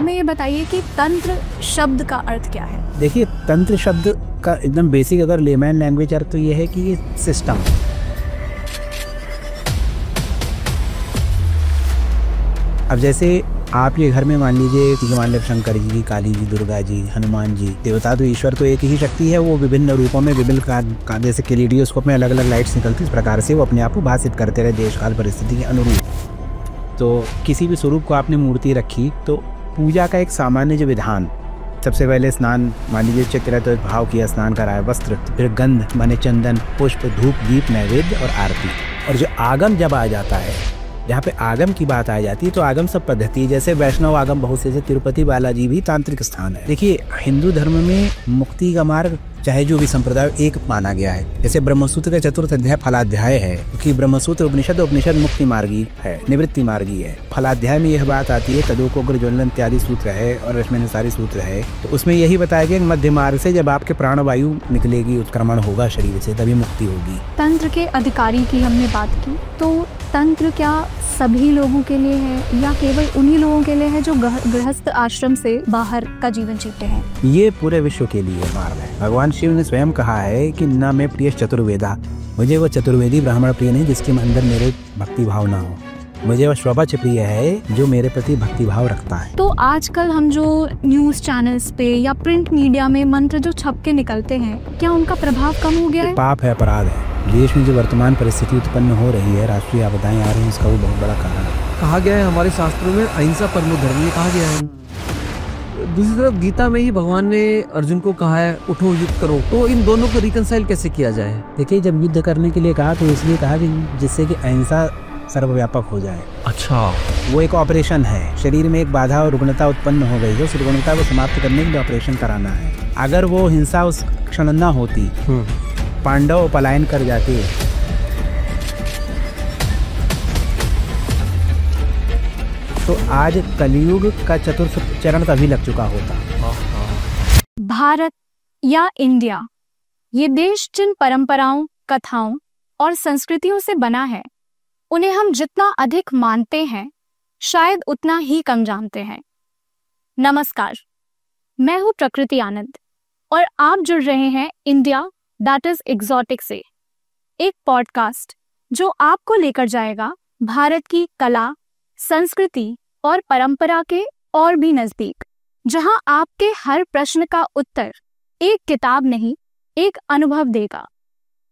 हमें ये बताइए कि तंत्र शब्द का अर्थ क्या है? देखिए, तंत्र शब्द का एकदम बेसिक अगर लेमैन लैंग्वेज अर्थ तो ये है कि ये सिस्टम। अब जैसे आप ये घर में मान लीजिए कि मान लो शंकर जी, काली जी, दुर्गा जी, हनुमान जी, देवता तो ईश्वर तो एक ही शक्ति है, वो विभिन्न रूपों में विभिन्न जैसे कैलिडियोस्कोप में अलग अलग लाइट्स निकलती, इस प्रकार से वो अपने आप को भाषित करते रहे देश काल परिस्थिति के अनुरूप। तो किसी भी स्वरूप को आपने मूर्ति रखी तो पूजा का एक सामान्य जो विधान, सबसे पहले स्नान, मान लीजिए चित्र तो भाव किया, स्नान कराया, वस्त्र, फिर गंध माने चंदन, पुष्प, धूप, दीप, नैवेद्य और आरती। और जो आगम जब आ जाता है, जहाँ पे आगम की बात आ जाती है तो आगम सब पद्धति, जैसे वैष्णव आगम बहुत से, तिरुपति बालाजी भी तांत्रिक स्थान है। देखिए, हिंदू धर्म में मुक्ति का मार्ग चाहे जो भी संप्रदाय एक माना गया है। जैसे ब्रह्मसूत्र का चतुर्थ अध्याय फलाध्याय है, क्योंकि ब्रह्मसूत्र उपनिषद मुक्ति मार्गी है, निवृत्ति मार्गी है। फलाध्याय में यह बात आती है, तदोकोग्र ज्वलन इत्यादि सूत्र है और इसमें सारी सूत्र है, तो उसमें यही बताया गया मध्य मार्ग से जब आपके प्राणवायु निकलेगी, उत्क्रमण होगा शरीर से, तभी मुक्ति होगी। तंत्र के अधिकारी की हमने बात की, तो तंत्र क्या सभी लोगों के लिए है या केवल उन्हीं लोगों के लिए है जो गृहस्थ आश्रम से बाहर का जीवन जीते हैं? ये पूरे विश्व के लिए मार्ग है। भगवान शिव ने स्वयं कहा है कि न मैं प्रिय चतुर्वेदा, मुझे वो चतुर्वेदी ब्राह्मण प्रिय नहीं जिसके अंदर मेरे भक्ति भाव ना हो, मुझे वो श्रवच प्रिय है जो मेरे प्रति भक्ति भाव रखता है। तो आजकल हम जो न्यूज चैनल्स पे या प्रिंट मीडिया में मंत्र जो छप के निकलते हैं, क्या उनका प्रभाव कम हो गया है? पाप है, अपराध है। देश में जो वर्तमान परिस्थिति उत्पन्न हो रही है, राष्ट्रीय आपदाएं आ रही हैं, इसका वो बहुत बड़ा कारण है। कहा गया है हमारे शास्त्रों में अहिंसा परमो धर्म, ये कहा गया है। दूसरी तरफ गीता में ही भगवान ने अर्जुन को कहा है उठो युद्ध करो, तो इन दोनों को रिकंसाइल कैसे किया जाए? देखिए, जब युद्ध करने के लिए कहा तो इसलिए कहा कि जिससे कि अहिंसा सर्वव्यापक हो जाए। अच्छा, वो एक ऑपरेशन है। शरीर में एक बाधा और रुग्णता उत्पन्न हो गई है, उस रुग्णता को समाप्त करने के लिए ऑपरेशन कराना है। अगर वो हिंसा उस क्षण न होती, पांडव पलायन कर जाते, तो आज कलयुग का चतुर्थ चरण तभी लग चुका होता। भारत या इंडिया, ये देश जिन परंपराओं, कथाओं और संस्कृतियों से बना है, उन्हें हम जितना अधिक मानते हैं शायद उतना ही कम जानते हैं। नमस्कार, मैं हूं प्रकृति आनंद और आप जुड़ रहे हैं इंडिया दैट इज एक्सोटिक से, एक पॉडकास्ट जो आपको लेकर जाएगा भारत की कला, संस्कृति और परंपरा के और भी नजदीक, जहां आपके हर प्रश्न का उत्तर एक किताब नहीं, एक अनुभव देगा।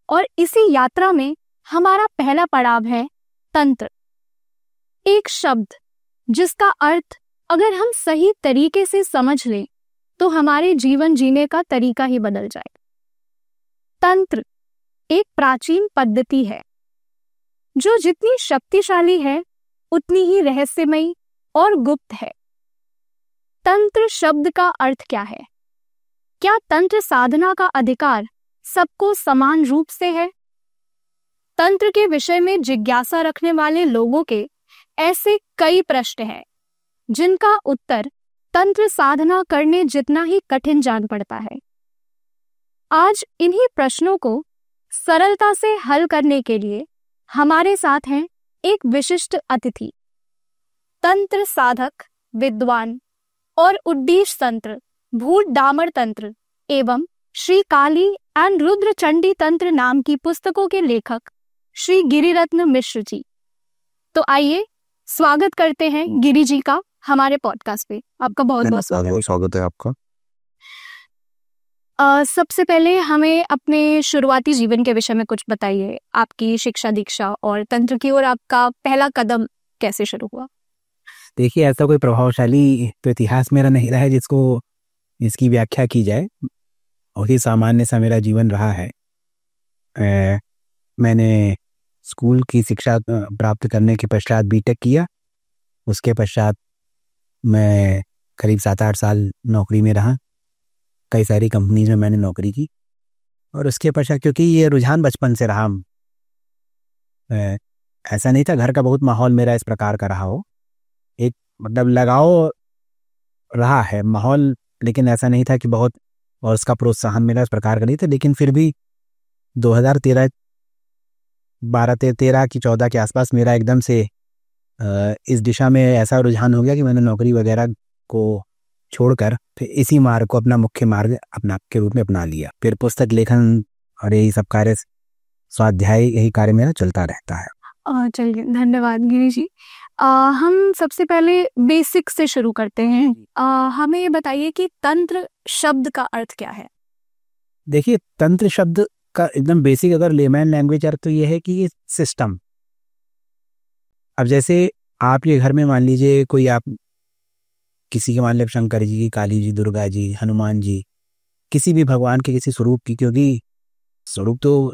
और इसी यात्रा में हमारा पहला पड़ाव है तंत्र, एक शब्द जिसका अर्थ अगर हम सही तरीके से समझ लें तो हमारे जीवन जीने का तरीका ही बदल जाए। तंत्र एक प्राचीन पद्धति है जो जितनी शक्तिशाली है उतनी ही रहस्यमयी और गुप्त है। तंत्र शब्द का अर्थ क्या है? क्या तंत्र साधना का अधिकार सबको समान रूप से है? तंत्र के विषय में जिज्ञासा रखने वाले लोगों के ऐसे कई प्रश्न हैं जिनका उत्तर तंत्र साधना करने जितना ही कठिन जान पड़ता है। आज इन्हीं प्रश्नों को सरलता से हल करने के लिए हमारे साथ हैं एक विशिष्ट अतिथि, तंत्र साधक, विद्वान और उद्देश्य तंत्र, भूत डामर तंत्र एवं श्री काली एंड रुद्र चंडी तंत्र नाम की पुस्तकों के लेखक श्री गिरिरत्न मिश्र जी। तो आइए स्वागत करते हैं गिरि जी का हमारे पॉडकास्ट पे। आपका बहुत बहुत स्वागत है आपका। सबसे पहले हमें अपने शुरुआती जीवन के विषय में कुछ बताइए। आपकी शिक्षा दीक्षा और तंत्र की ओर आपका पहला कदम कैसे शुरू हुआ? देखिए, ऐसा कोई प्रभावशाली तो इतिहास मेरा नहीं रहा है जिसको इसकी व्याख्या की जाए। बहुत ही सामान्य सा मेरा जीवन रहा है। मैंने स्कूल की शिक्षा प्राप्त करने के पश्चात बीटेक किया। उसके पश्चात मैं करीब 7-8 साल नौकरी में रहा, कई सारी कंपनीज में मैंने नौकरी की। और उसके पश्चात क्योंकि ये रुझान बचपन से रहा, ऐसा नहीं था घर का बहुत माहौल मेरा इस प्रकार का रहा हो, एक मतलब लगाव रहा है माहौल, लेकिन ऐसा नहीं था कि बहुत, और उसका प्रोत्साहन मेरा इस प्रकार का नहीं था। लेकिन फिर भी 2013 की 14 के आसपास मेरा एकदम से इस दिशा में ऐसा रुझान हो गया कि मैंने नौकरी वगैरह को छोड़कर फिर इसी मार्ग को अपना मुख्य मार्ग अपना के रूप में अपना लिया। फिर पुस्तक लेखन और यही सब कार्य, स्वाध्याय, यही कार्य मेरा चलता रहता है। चलिए, धन्यवाद गिरीश जी। हम सबसे पहले बेसिक से शुरू करते हैं। हमें ये बताइए कि तंत्र शब्द का अर्थ क्या है? देखिए, तंत्र शब्द का एकदम बेसिक अगर लेमैन लैंग्वेज अर्थ तो ये है कि ये सिस्टम। अब जैसे आप ये घर में मान लीजिए कोई आप किसी के मान लीजिए शंकर जी की, काली जी, दुर्गा जी, हनुमान जी, किसी भी भगवान के किसी स्वरूप की, क्योंकि स्वरूप तो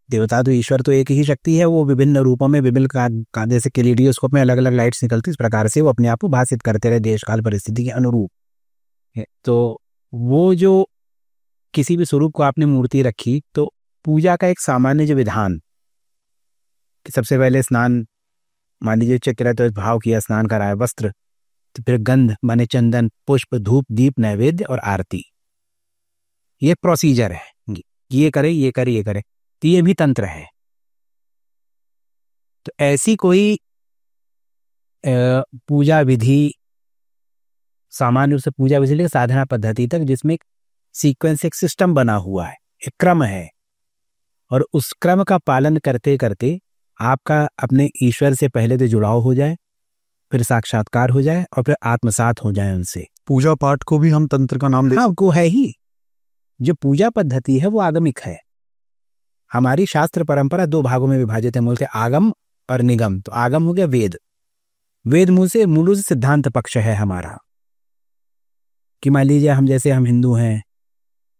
देवता तो ईश्वर तो एक ही शक्ति है, वो विभिन्न रूपों में विभिन्न का जैसे कैलिडियोस्कोप में अलग अलग लाइट्स निकलती, इस प्रकार से वो अपने आप को भाषित करते रहे देश काल परिस्थिति के अनुरूप। तो वो जो किसी भी स्वरूप को आपने मूर्ति रखी तो पूजा का एक सामान्य जो विधान कि सबसे पहले स्नान, मान लीजिए चक्र तो भाव किया, स्नान कराया, वस्त्र, तो फिर गंध माने चंदन, पुष्प, धूप, दीप, नैवेद्य और आरती, ये प्रोसीजर है। ये करे, ये करे, ये करे, तो ये भी तंत्र है। तो ऐसी कोई पूजा विधि, सामान्य रूप से पूजा विधि लेकर साधना पद्धति तक, जिसमें एक सीक्वेंस, एक सिस्टम बना हुआ है, एक क्रम है, और उस क्रम का पालन करते करते आपका अपने ईश्वर से पहले तो जुड़ाव हो जाए, फिर साक्षात्कार हो जाए और फिर आत्मसात हो जाए उनसे। पूजा पाठ को भी हम तंत्र का नाम देते हैं। हाँ, वो है ही। जो पूजा पद्धति है वो आगमिक है। हमारी शास्त्र परंपरा दो भागों में विभाजित है, मूल से आगम और निगम। तो आगम हो गया वेद, वेद मूल से सिद्धांत पक्ष है हमारा, कि मान लीजिए हम हिंदू हैं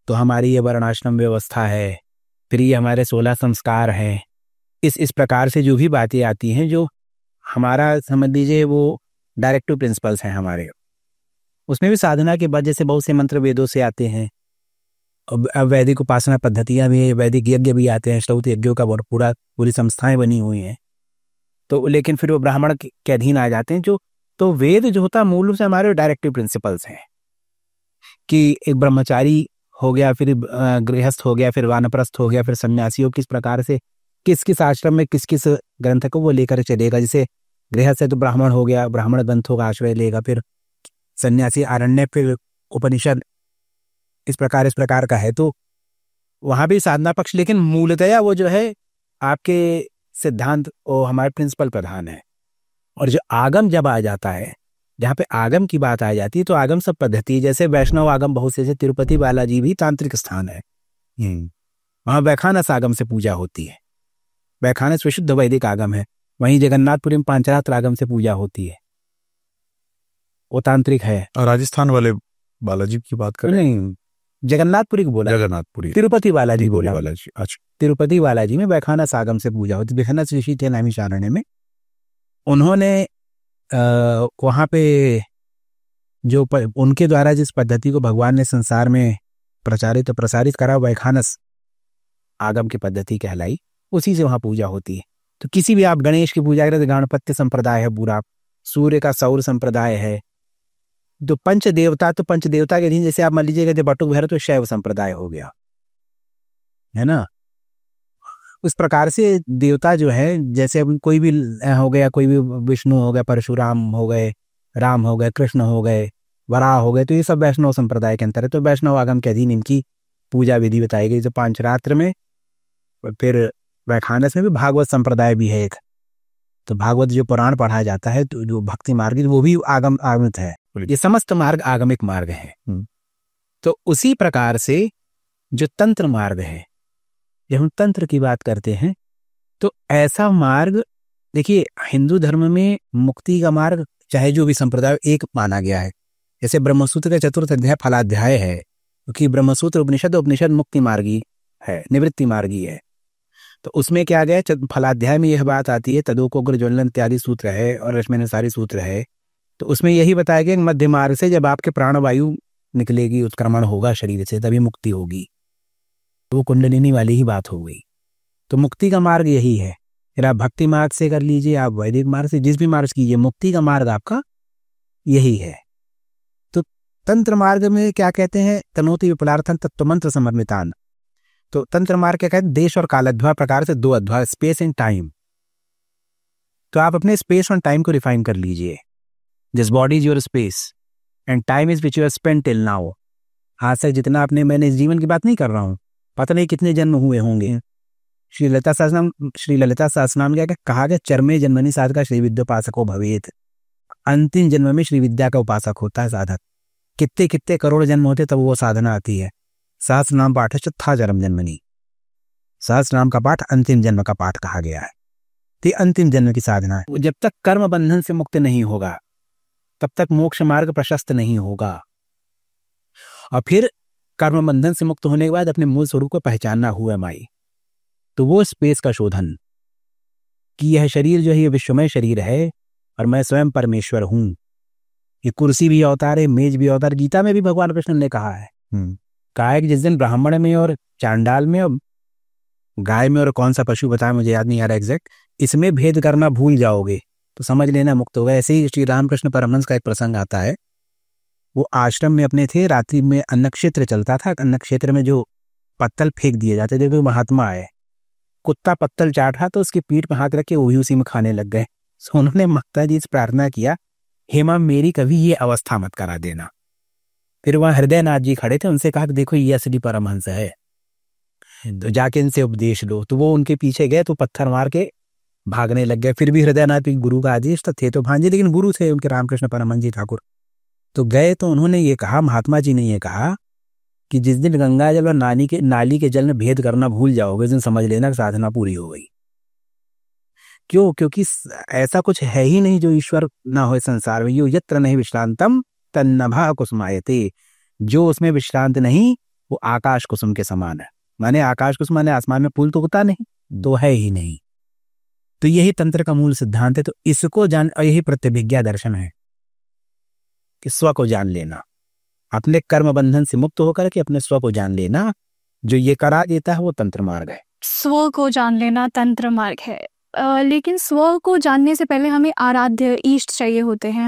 तो हमारी ये वर्णाश्रम व्यवस्था है, फिर ये हमारे 16 संस्कार हैं, इस प्रकार से जो भी बातें आती हैं, जो हमारा समझ लीजिए वो डायरेक्टिव प्रिंसिपल्स हैं हमारे। उसमें भी साधना के बाद जैसे बहुत से मंत्र वेदों से आते हैं, अब वैदिक उपासना पद्धतियाँ भी, वैदिक यज्ञ भी आते हैं, श्रौत यज्ञों का पूरी संस्थाएं बनी हुई हैं। तो लेकिन फिर वो ब्राह्मण के अधीन आ जाते हैं। तो वेद जो होता है मूल रूप से हमारे डायरेक्टिव प्रिंसिपल्स हैं, कि एक ब्रह्मचारी हो गया, फिर गृहस्थ हो गया, फिर वानप्रस्थ हो गया, फिर सन्यासियों किस प्रकार से किस किस आश्रम में किस किस ग्रंथ को वो लेकर चलेगा। जैसे गृहस्थ है तो ब्राह्मण हो गया, ब्राह्मण ग्रंथों का आश्रय लेगा, फिर सन्यासी आरण्य, फिर उपनिषद, इस प्रकार का है। तो वहाँ भी साधना पक्ष, लेकिन मूलतया वो जो है आपके सिद्धांत और हमारे प्रिंसिपल प्रधान है। और जो आगम जब आ जाता है, जहाँ पे आगम की बात आ जाती है, तो आगम सब पद्धति, जैसे वैष्णव आगम बहुत से, तिरुपति बालाजी भी तांत्रिक स्थान है, वहाँ वैखानस आगम से पूजा होती है। वैखानस विशुद्ध वैदिक आगम है। वहीं जगन्नाथपुरी में पांचरात्र आगम से पूजा होती है, वो तांत्रिक है। और राजस्थान वाले बालाजी की बात करें, नहीं, जगन्नाथपुरी को बोला, जगन्नाथपुरी, तिरुपति बालाजी बोला। बालाजी, अच्छा। तिरुपति बालाजी में वैखानस आगम से पूजा होती है। वैखानस ऋषि थे नैमिषारण्य में, उन्होंने वहाँ पे जो उनके द्वारा जिस पद्धति को भगवान ने संसार में प्रसारित करा, वैखानस आगम की पद्धति कहलाई, उसी से वहाँ पूजा होती है। तो किसी भी आप गणेश की पूजा करें तो गणपत्य संप्रदाय है पूरा, सूर्य का सौर संप्रदाय है। तो पंचदेवता के अधीन, जैसे आप मान लीजिएगा बटुक भैरव तो शैव संप्रदाय हो गया, है ना। उस प्रकार से देवता जो है, जैसे कोई भी हो गया, कोई भी विष्णु हो गया, परशुराम हो गए, राम हो गए, कृष्ण हो गए, वराह हो गए, तो ये सब वैष्णव संप्रदाय के अंतर है। तो वैष्णव आगम के अधीन इनकी पूजा विधि बताई गई। जो पांचरात्र में, फिर वैखानस में भी भागवत संप्रदाय भी है एक। तो भागवत जो पुराण पढ़ाया जाता है, तो जो भक्ति मार्ग, वो भी आगमित है। ये समस्त मार्ग आगमिक मार्ग है। तो उसी प्रकार से जो तंत्र मार्ग है, जब हम तंत्र की बात करते हैं तो ऐसा मार्ग, देखिए हिंदू धर्म में मुक्ति का मार्ग चाहे जो भी संप्रदाय एक माना गया है। जैसे ब्रह्मसूत्र का 4th अध्याय फलाध्याय है, क्योंकि ब्रह्मसूत्र उपनिषद मुक्ति मार्गी है, निवृत्ति मार्गी है। तो उसमें क्या गया, फलाध्याय में यह बात आती है, तदोकोग्र ज्वलन इत्यादि सूत्र है और रश्मिनुसारी सूत्र है। तो उसमें यही बताया गया मध्य मार्ग से जब आपके प्राणवायु निकलेगी, उत्क्रमण होगा शरीर से, तभी मुक्ति होगी। वो कुंडलिनी वाली ही बात हो गई। तो मुक्ति का मार्ग यही है। फिर आप भक्ति मार्ग से कर लीजिए, आप वैदिक मार्ग से, जिस भी मार्ग कीजिए, मुक्ति का मार्ग आपका यही है। तो तंत्र मार्ग में क्या कहते हैं, तनोति विपुलार्थं तत्वमंत्र समर्मितान। तो तंत्र मार्ग क्या कहते हैं, देश और कालाध्याय प्रकार से 2 अध्याय, स्पेस एंड टाइम। तो आप अपने स्पेस और टाइम को रिफाइन कर लीजिए। This body is your space, and time is which you spend till now. आज तक जितना आपने, मैंने इस जीवन की बात नहीं कर रहा हूँ, पता नहीं कितने जन्म हुए होंगे। श्री ललिता सहस्रनाम क्या कहा गया, चरमे जन्मनि साधका श्री विद्योपासको भवेत। अंतिम जन्म में श्री विद्या का उपासक होता है साधक। कितने कितने करोड़ जन्म होते तब वो साधना आती है। सहस्रनाम पाठ चौथा जन्म जन्मनि, सहस्रनाम का पाठ अंतिम जन्म का पाठ कहा गया है। तो अंतिम जन्म की साधना है। जब तक कर्म बंधन से मुक्त नहीं होगा तब तक मोक्ष मार्ग प्रशस्त नहीं होगा। और फिर कर्म बंधन से मुक्त होने के बाद अपने मूल स्वरूप को पहचानना हुआ माई, तो वो स्पेस का शोधन कि यह शरीर जो है ये विश्वमय शरीर है और मैं स्वयं परमेश्वर हूं। ये कुर्सी भी अवतार है, मेज भी अवतार। गीता में भी भगवान कृष्ण ने कहा है कि जिस दिन ब्राह्मण में और चांडाल में और गाय में और कौन सा पशु बताया मुझे याद नहीं आ रहा एग्जैक्ट, इसमें भेद करना भूल जाओगे तो समझ लेना मुक्त होगा। ऐसे ही श्री रामकृष्ण परमहंस का एक प्रसंग आता है। वो आश्रम में अपने थे, रात्रि में अन्न क्षेत्र चलता था। अन्न क्षेत्र में जो पत्तल फेंक दिए जाते थे, वो महात्मा आए, कुत्ता पत्तल चाटा तो उसकी पीठ पर हाथ रख के वही उसी में खाने लग गए। सो उन्होंने माता जी से प्रार्थना किया, हे मां मेरी कभी ये अवस्था मत करा देना। फिर वहां हृदयनाथ जी खड़े थे, उनसे कहा कि देखो ये असली परमहंस है, तो जाके इनसे उपदेश लो। तो वो उनके पीछे गए तो पत्थर मार के भागने लग गए। फिर भी हृदयनाथ गुरु का आदेश तो थे तो भांजे, लेकिन गुरु थे उनके रामकृष्ण परमहंस जी ठाकुर। तो गए तो उन्होंने ये कहा, महात्मा जी ने ये कहा कि जिस दिन गंगा जल और नाली के जल में भेद करना भूल जाओगे, उस दिन समझ लेना साधना पूरी हो गई। क्यों? क्योंकि ऐसा कुछ है ही नहीं जो ईश्वर ना हो संसार में। यो यत्र नहीं विश्रांतम तन्नभा कुसुमायते, जो उसमें विश्रांत नहीं वो आकाश कुसुम के समान है। माने आकाश कुसुम माने आसमान में फूल तो उगता नहीं, तो है ही नहीं। तो यही तंत्र का मूल सिद्धांत है। तो इसको जान, और यही प्रतिभिज्ञा दर्शन है कि स्व को जान लेना, अपने कर्म बंधन से मुक्त होकर के अपने स्व को जान लेना, जो ये करा देता है वो तंत्र मार्ग है। स्व को जान लेना तंत्र मार्ग है। लेकिन स्व को जानने से पहले हमें आराध्य इष्ट चाहिए होते हैं।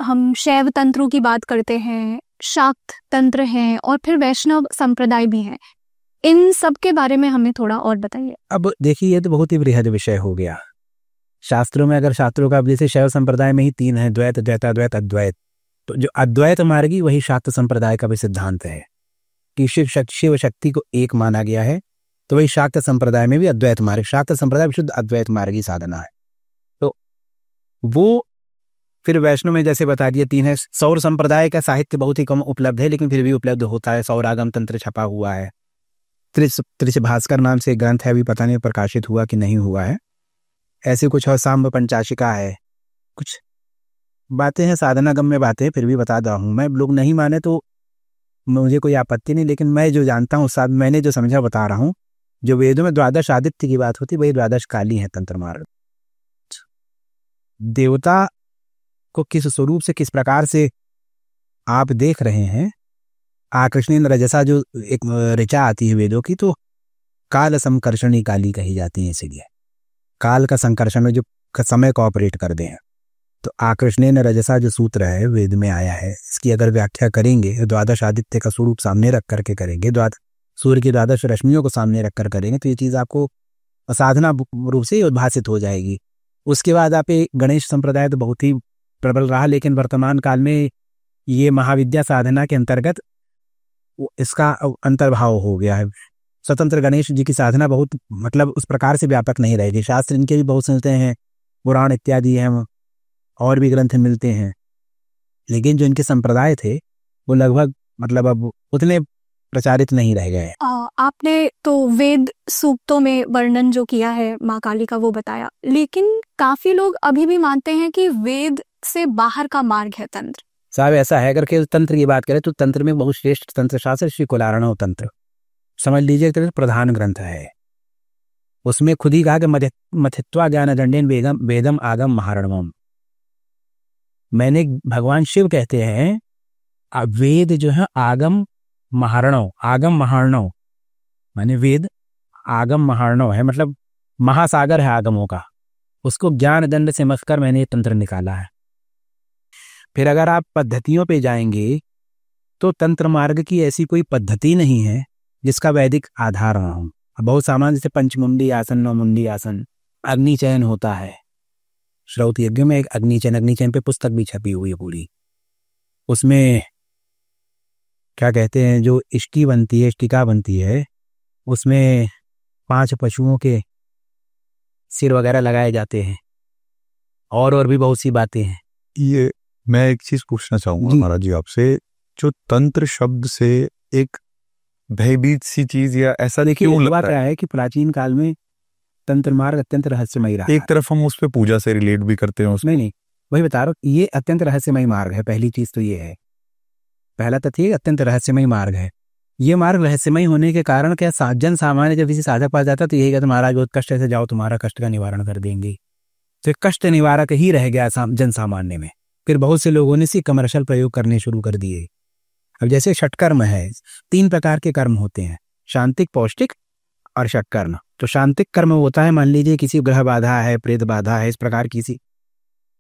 हम शैव तंत्रों की बात करते हैं, शाक्त तंत्र हैं और फिर वैष्णव संप्रदाय भी हैं। इन सब के बारे में हमें थोड़ा और बताइए। अब देखिए, ये तो बहुत ही बृहद विषय हो गया। शास्त्रों में अगर शास्त्रों का, जैसे शैव संप्रदाय में ही 3 है, द्वैत, द्वैताद्वैत, अद्वैत। तो जो अद्वैत मार्गी वही शाक्त संप्रदाय का भी सिद्धांत है कि शिव शक्ति को एक माना गया है। तो वही शाक्त संप्रदाय में भी अद्वैत मार्ग, शाक्त संप्रदाय विशुद्ध अद्वैत मार्गी साधना है। तो वो फिर वैष्णव में जैसे बता दिया 3 है। सौर संप्रदाय का साहित्य बहुत ही कम उपलब्ध है, लेकिन फिर भी उपलब्ध होता है। सौरागम तंत्र छपा हुआ है। त्रिश भास्कर नाम से ग्रंथ है, अभी पता नहीं प्रकाशित हुआ कि नहीं हुआ है। ऐसे कुछ और सांब पंचाशिका है, कुछ बातें हैं, साधना गम में बातें, फिर भी बता रहा हूँ मैं। लोग नहीं माने तो मुझे कोई आपत्ति नहीं, लेकिन मैं जो जानता हूँ साथ मैंने जो समझा बता रहा हूँ। जो वेदों में द्वादश आदित्य की बात होती, वही द्वादश काली है तंत्र मार्ग। देवता को किस स्वरूप से, किस प्रकार से आप देख रहे हैं, आकृष्णेन रजसा जो एक ऋचा आती है वेदों की, तो काल संकर्षणी काली कही जाती है। इसीलिए काल का संकर्षण में जो समय को ऑपरेट कर दे हैं। तो आकृष्णेन रजसा जो सूत्र है वेद में आया है, इसकी अगर व्याख्या करेंगे, द्वादश आदित्य का स्वरूप सामने रख करके करेंगे, सूर्य की द्वादश रश्मियों को सामने रख कर करेंगे, तो ये चीज़ आपको साधना रूप से उद्भासित हो जाएगी। उसके बाद आप गणेश संप्रदाय तो बहुत ही प्रबल रहा, लेकिन वर्तमान काल में ये महाविद्या साधना के अंतर्गत इसका अंतर्भाव हो गया है। स्वतंत्र गणेश जी की साधना बहुत मतलब उस प्रकार से व्यापक नहीं रहेगी। शास्त्र इनके भी बहुत सुनते हैं, पुराण इत्यादि हैं, और भी ग्रंथ मिलते हैं, लेकिन जो इनके संप्रदाय थे वो लगभग मतलब अब उतने प्रचारित नहीं रह गए। आपने तो वेद सूक्तों में वर्णन जो किया है माँ काली का वो बताया, लेकिन काफी लोग अभी भी मानते हैं कि वेद से बाहर का मार्ग है तंत्र। साहब ऐसा है, अगर तंत्र की बात करें तो तंत्र में बहुत श्रेष्ठ तंत्र शास्त्र श्री कुलारणव तंत्र समझ लीजिए, प्रधान ग्रंथ है। उसमें खुद ही कहा कि मथित्वा ज्ञान दंडेन वेदम आगम महारणवम। मैंने भगवान शिव कहते हैं वेद जो है आगम महारणव, आगम महारणव माने वेद आगम महारणव है, मतलब महासागर है आगमों का। उसको ज्ञान दंड से मसकर मैंने ये तंत्र निकाला है। फिर अगर आप पद्धतियों पे जाएंगे तो तंत्र मार्ग की ऐसी कोई पद्धति नहीं है जिसका वैदिक आधार ना हो। बहुत सामान्य जैसे पंचमुंडी आसन, नौमुंडी आसन, अग्निचयन होता है। श्रौत यज्ञ में एक अग्निचयन पे पुस्तक भी छपी हुई है पूरी। उसमें क्या कहते हैं, जो इष्टि बनती है, इष्टिका बनती है, उसमें 5 पशुओं के सिर वगैरह लगाए जाते हैं, और भी बहुत सी बातें हैं। ये मैं एक चीज पूछना चाहूंगा जी। महाराज जी आपसे, जो तंत्र शब्द से एक भयभीत सी चीज या ऐसा देखिए, क्यों हुआ लगता क्या है? है कि प्राचीन काल में तंत्र मार्ग अत्यंत रहस्यमयी रहा। एक तरफ हम उस पे पूजा से रिलेट भी करते हैं उसमें। नहीं, वही बता रहा हूँ, ये अत्यंत रहस्यमयी मार्ग है। पहली चीज तो ये है, पहला तथ्य ये अत्यंत रहस्यमयी मार्ग है। ये मार्ग रहस्यमयी होने के कारण क्या, जन सामान्य जब किसी साधक पास जाता तो यही कहता, महाराज बहुत कष्ट से जाओ, तुम्हारा कष्ट का निवारण कर देंगे। तो कष्ट निवारक ही रह गया जन सामान्य में। फिर बहुत से लोगों ने इसी कमर्शियल प्रयोग करने शुरू कर दिए। अब जैसे षटकर्म है, 3 प्रकार के कर्म होते हैं, शांतिक, पौष्टिक और षटकर्म। तो शांतिक कर्म होता है, मान लीजिए किसी ग्रह बाधा है, प्रेत बाधा है, इस प्रकार किसी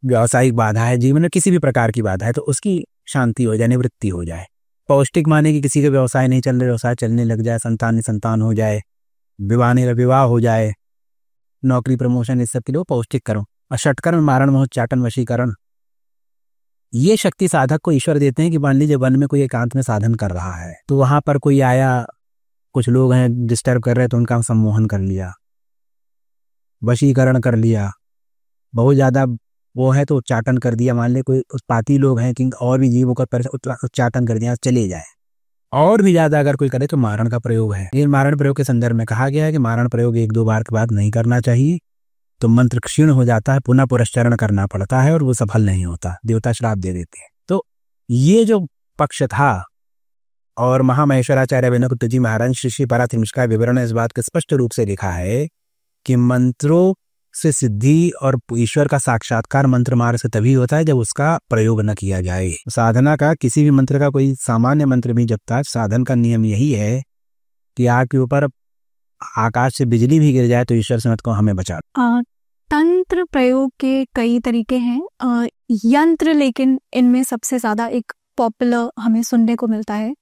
व्यावसायिक बाधा है, जीवन में किसी भी प्रकार की बाधा है, तो उसकी शांति हो जाए, निवृत्ति हो जाए। पौष्टिक माने कि किसी का व्यवसाय नहीं चल रहा, व्यवसाय चलने लग जाए, संतान हो जाए, विवाह हो जाए, नौकरी प्रमोशन, इस सब के लिए पौष्टिक कर्म। और षटकर्म मारण मोह चाटन वशीकरण, ये शक्ति साधक को ईश्वर देते हैं कि मान लीजिए वन में कोई एकांत में साधन कर रहा है, तो वहां पर कोई आया, कुछ लोग हैं डिस्टर्ब कर रहे हैं, तो उनका सम्मोहन कर लिया, वशीकरण कर लिया। बहुत ज्यादा वो है तो उच्चाटन कर दिया, मान ले कोई उत्पाती लोग हैं कि और भी जीवों का उच्चाटन कर दिया, चले जाए। और भी ज्यादा अगर कोई करे तो मारण का प्रयोग है। ये मारण प्रयोग के संदर्भ में कहा गया है कि मारण प्रयोग 1-2 बार के बाद नहीं करना चाहिए, तो मंत्र क्षीण हो जाता है, पुनः पुरस्चरण करना पड़ता है और वो सफल नहीं होता, देवता श्राप दे देते हैं। तो ये जो पक्ष था, और महामहेश्वराचार्य विनोद जी महाराज श्री परातिमिष्का विवरण इस बात को स्पष्ट रूप से लिखा है कि मंत्रों से सिद्धि और ईश्वर का साक्षात्कार मंत्र मार्ग से तभी होता है जब उसका प्रयोग न किया जाए। साधना का, किसी भी मंत्र का, कोई सामान्य मंत्र भी जपता है, साधन का नियम यही है कि आपके ऊपर आकाश से बिजली भी गिर जाए तो ईश्वर से मत को हमें बचा। तंत्र प्रयोग के कई तरीके हैं, यंत्र लेकिन इनमें सबसे ज्यादा एक पॉपुलर हमें सुनने को मिलता है।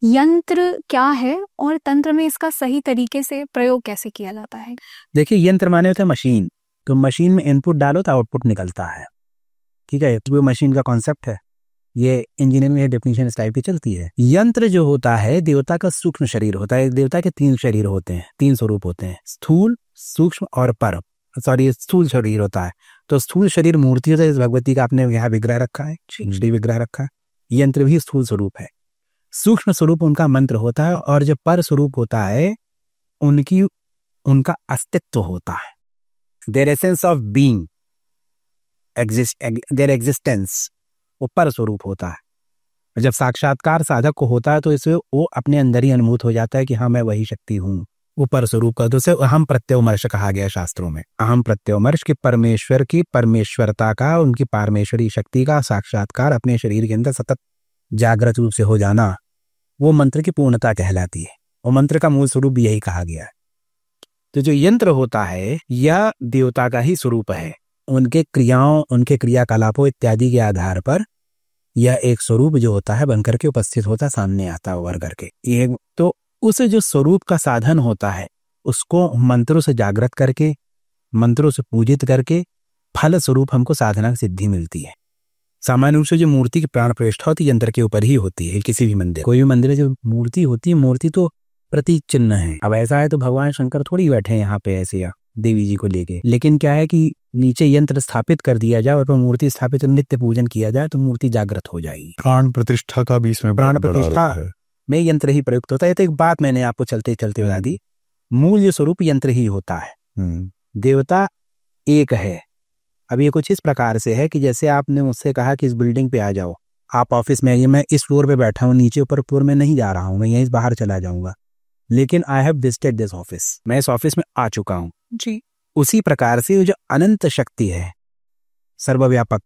यंत्र क्या है और तंत्र में इसका सही तरीके से प्रयोग कैसे किया जाता है? देखिए, यंत्र माने होता है मशीन, तो मशीन में इनपुट डालो तो आउटपुट निकलता है, ठीक है, तो वो मशीन का कॉन्सेप्ट है। ये इंजीनियरिंग में डेफिनेशन इस टाइप की चलती है। यंत्र जो होता है देवता का सूक्ष्म शरीर होता है। देवता के 3 शरीर होते हैं, 3 स्वरूप होते हैं, स्थूल, सूक्ष्म और परम। स्थूल शरीर होता है, तो स्थूल शरीर मूर्ति होता है। इस भगवती का आपने यहाँ विग्रह रखा है, श्री विग्रह रखा है, यंत्र भी स्थूल स्वरूप है। सूक्ष्म स्वरूप उनका मंत्र होता है, और जो पर स्वरूप होता है उनका अस्तित्व होता है, their essence of being, their existence, वो पर स्वरूप होता है। जब साक्षात्कार साधक को होता है तो इससे वो अपने अंदर ही अनुभूत हो जाता है कि हाँ मैं वही शक्ति हूँ, वो पर स्वरूप का। तो उसे अहम प्रत्यवमर्श कहा गया शास्त्रों में। अहम प्रत्यवमर्श की परमेश्वर की परमेश्वरता का, उनकी पारमेश्वरी शक्ति का साक्षात्कार अपने शरीर के अंदर सतत जागृत रूप से हो जाना, वो मंत्र की पूर्णता कहलाती है। और मंत्र का मूल स्वरूप भी यही कहा गया है। तो जो यंत्र होता है यह देवता का ही स्वरूप है। उनके क्रियाओं, उनके क्रियाकलापों इत्यादि के आधार पर यह एक स्वरूप जो होता है बनकर के उपस्थित होता, सामने आता है उभर करके। ये तो उस जो स्वरूप का साधन होता है उसको मंत्रों से जागृत करके, मंत्रों से पूजित करके फल स्वरूप हमको साधना की सिद्धि मिलती है। सामान्य रूप से जो मूर्ति की प्राण प्रतिष्ठा होती है यंत्र के ऊपर ही होती है। किसी भी मंदिर, कोई भी मंदिर में जो मूर्ति होती है, मूर्ति तो प्रतीक चिन्ह है। अब ऐसा है तो भगवान शंकर थोड़ी बैठे हैं यहाँ पे ऐसे या देवी जी को लेके, लेकिन क्या है कि नीचे यंत्र स्थापित कर दिया जाए और मूर्ति स्थापित नित्य पूजन किया जाए तो मूर्ति जागृत हो जाएगी। प्राण प्रतिष्ठा का भी इसमें प्राण बड़ा प्रतिष्ठा रोल है। में यंत्र ही प्रयुक्त होता है। तो एक बात मैंने आपको चलते चलते बता दी, मूल जो स्वरूप यंत्र ही होता है। देवता एक है। अब ये कुछ इस प्रकार से है कि जैसे आपने मुझसे कहा कि इस बिल्डिंग पे आ जाओ, आप ऑफिस में आइए, मैं इस फ्लोर पे बैठा हूँ, नीचे ऊपर फ्लोर में नहीं जा रहा हूँ, मैं यहीं बाहर चला जाऊंगा, लेकिन I have visited this office, मैं इस ऑफिस में आ चुका हूँ जी। उसी प्रकार से जो अनंत शक्ति है सर्वव्यापक,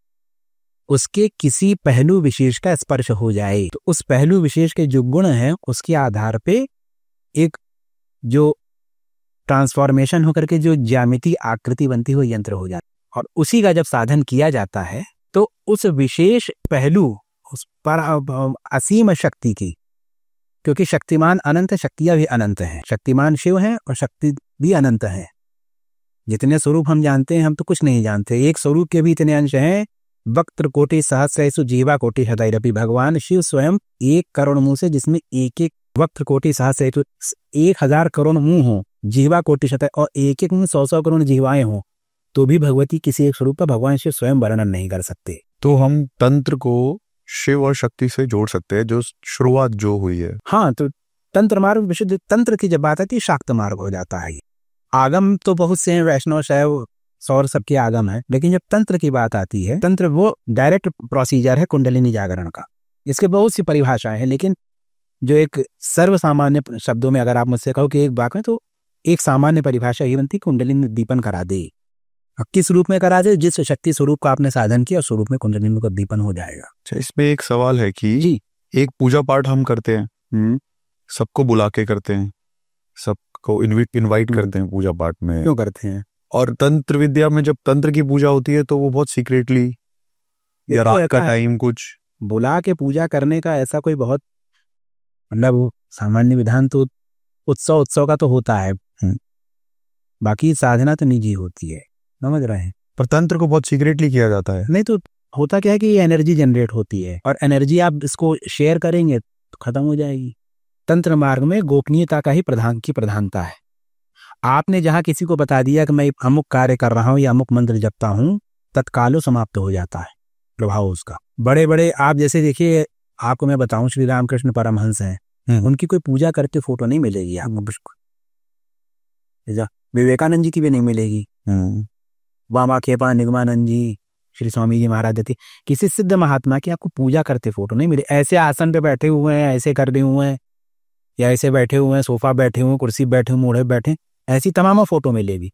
उसके किसी पहलू विशेष का स्पर्श हो जाए तो उस पहलू विशेष के जो गुण हैं उसके आधार पे एक जो ट्रांसफॉर्मेशन होकर के जो ज्यामिति आकृति बनती हो यंत्र हो जाता है। और उसी का जब साधन किया जाता है तो उस विशेष पहलू, उस पर असीम शक्ति की, क्योंकि शक्तिमान अनंत, शक्तियां भी अनंत हैं, शक्तिमान शिव हैं और शक्ति भी अनंत है। जितने स्वरूप हम जानते हैं हम तो कुछ नहीं जानते, एक स्वरूप के भी इतने अंश हैं वक्त्र कोटि सहस्रेषु जीवा कोटि हृदयरपि। भगवान शिव स्वयं 1 करोड़ मुंह से, जिसमें एक एक वक्त्र कोटि सहस्रेषु 1000 करोड़ मुंह हो, जीवा कोटि शत, और एक एक मुंह 100 करोड़ जीवाएं हो, तो भी भगवती किसी एक स्वरूप का भगवान शिव स्वयं वर्णन नहीं कर सकते। तो हम तंत्र को शिव और शक्ति से जोड़ सकते हैं, जो शुरुआत जो हुई है। हाँ, तो तंत्र मार्ग, विशुद्ध तंत्र की जब बात आती है शाक्त मार्ग हो जाता है। आगम तो बहुत से हैं, वैष्णव शैव सौर सबके आगम है, लेकिन जब तंत्र की बात आती है, तंत्र वो डायरेक्ट प्रोसीजर है कुंडलिनी जागरण का। इसके बहुत सी परिभाषाएं हैं, लेकिन जो एक सर्व सामान्य शब्दों में अगर आप मुझसे कहो कि एक बात में, तो एक सामान्य परिभाषा ये बनती, कुंडलिनी दीपन करा दे। अब किस रूप में करा दे? जिस शक्ति स्वरूप का आपने साधन किया, उस रूप में कुंडलिनी का दीपन हो जाएगा। अच्छा, इसमें एक सवाल है कि जी, एक पूजा पाठ हम करते हैं, सबको बुला के करते हैं, सबको इनवाइट करते हैं पूजा पाठ में, क्यों करते हैं? और तंत्र विद्या में जब तंत्र की पूजा होती है तो वो बहुत सीक्रेटली या रात का टाइम कुछ बुला के पूजा करने का ऐसा कोई बहुत मतलब सामान्य विधान तो उत्सव का तो होता है, बाकी साधना तो निजी होती है, समझ रहे हैं। पर तंत्र को बहुत सीक्रेटली किया जाता है। नहीं तो होता क्या है कि ये एनर्जी जनरेट होती है, और एनर्जी आप इसको शेयर करेंगे तो खत्म हो जाएगी। तंत्र मार्ग में गोपनीयता का ही प्रधानता है। आपने जहां किसी को बता दिया कि मैं अमुक कार्य कर रहा हूं या अमुक मंत्र जपता हूं, तत्काल समाप्त हो जाता है प्रभाव उसका। बड़े बड़े आप जैसे देखिए, आपको मैं बताऊं, श्री रामकृष्ण परमहंस हैं, उनकी कोई पूजा करते फोटो नहीं मिलेगी आपको। विवेकानंद जी की भी नहीं मिलेगी, वामा खेपा निगमानंद जी, श्री स्वामी जी महाराज देते, किसी सिद्ध महात्मा की आपको पूजा करते फोटो नहीं मिले। ऐसे आसन पे बैठे हुए हैं, ऐसे करते हुए हैं, या ऐसे बैठे हुए हैं, सोफा बैठे हुए, कुर्सी बैठे हुए, मोड़े बैठे, ऐसी तमाम फोटो मिलेगी।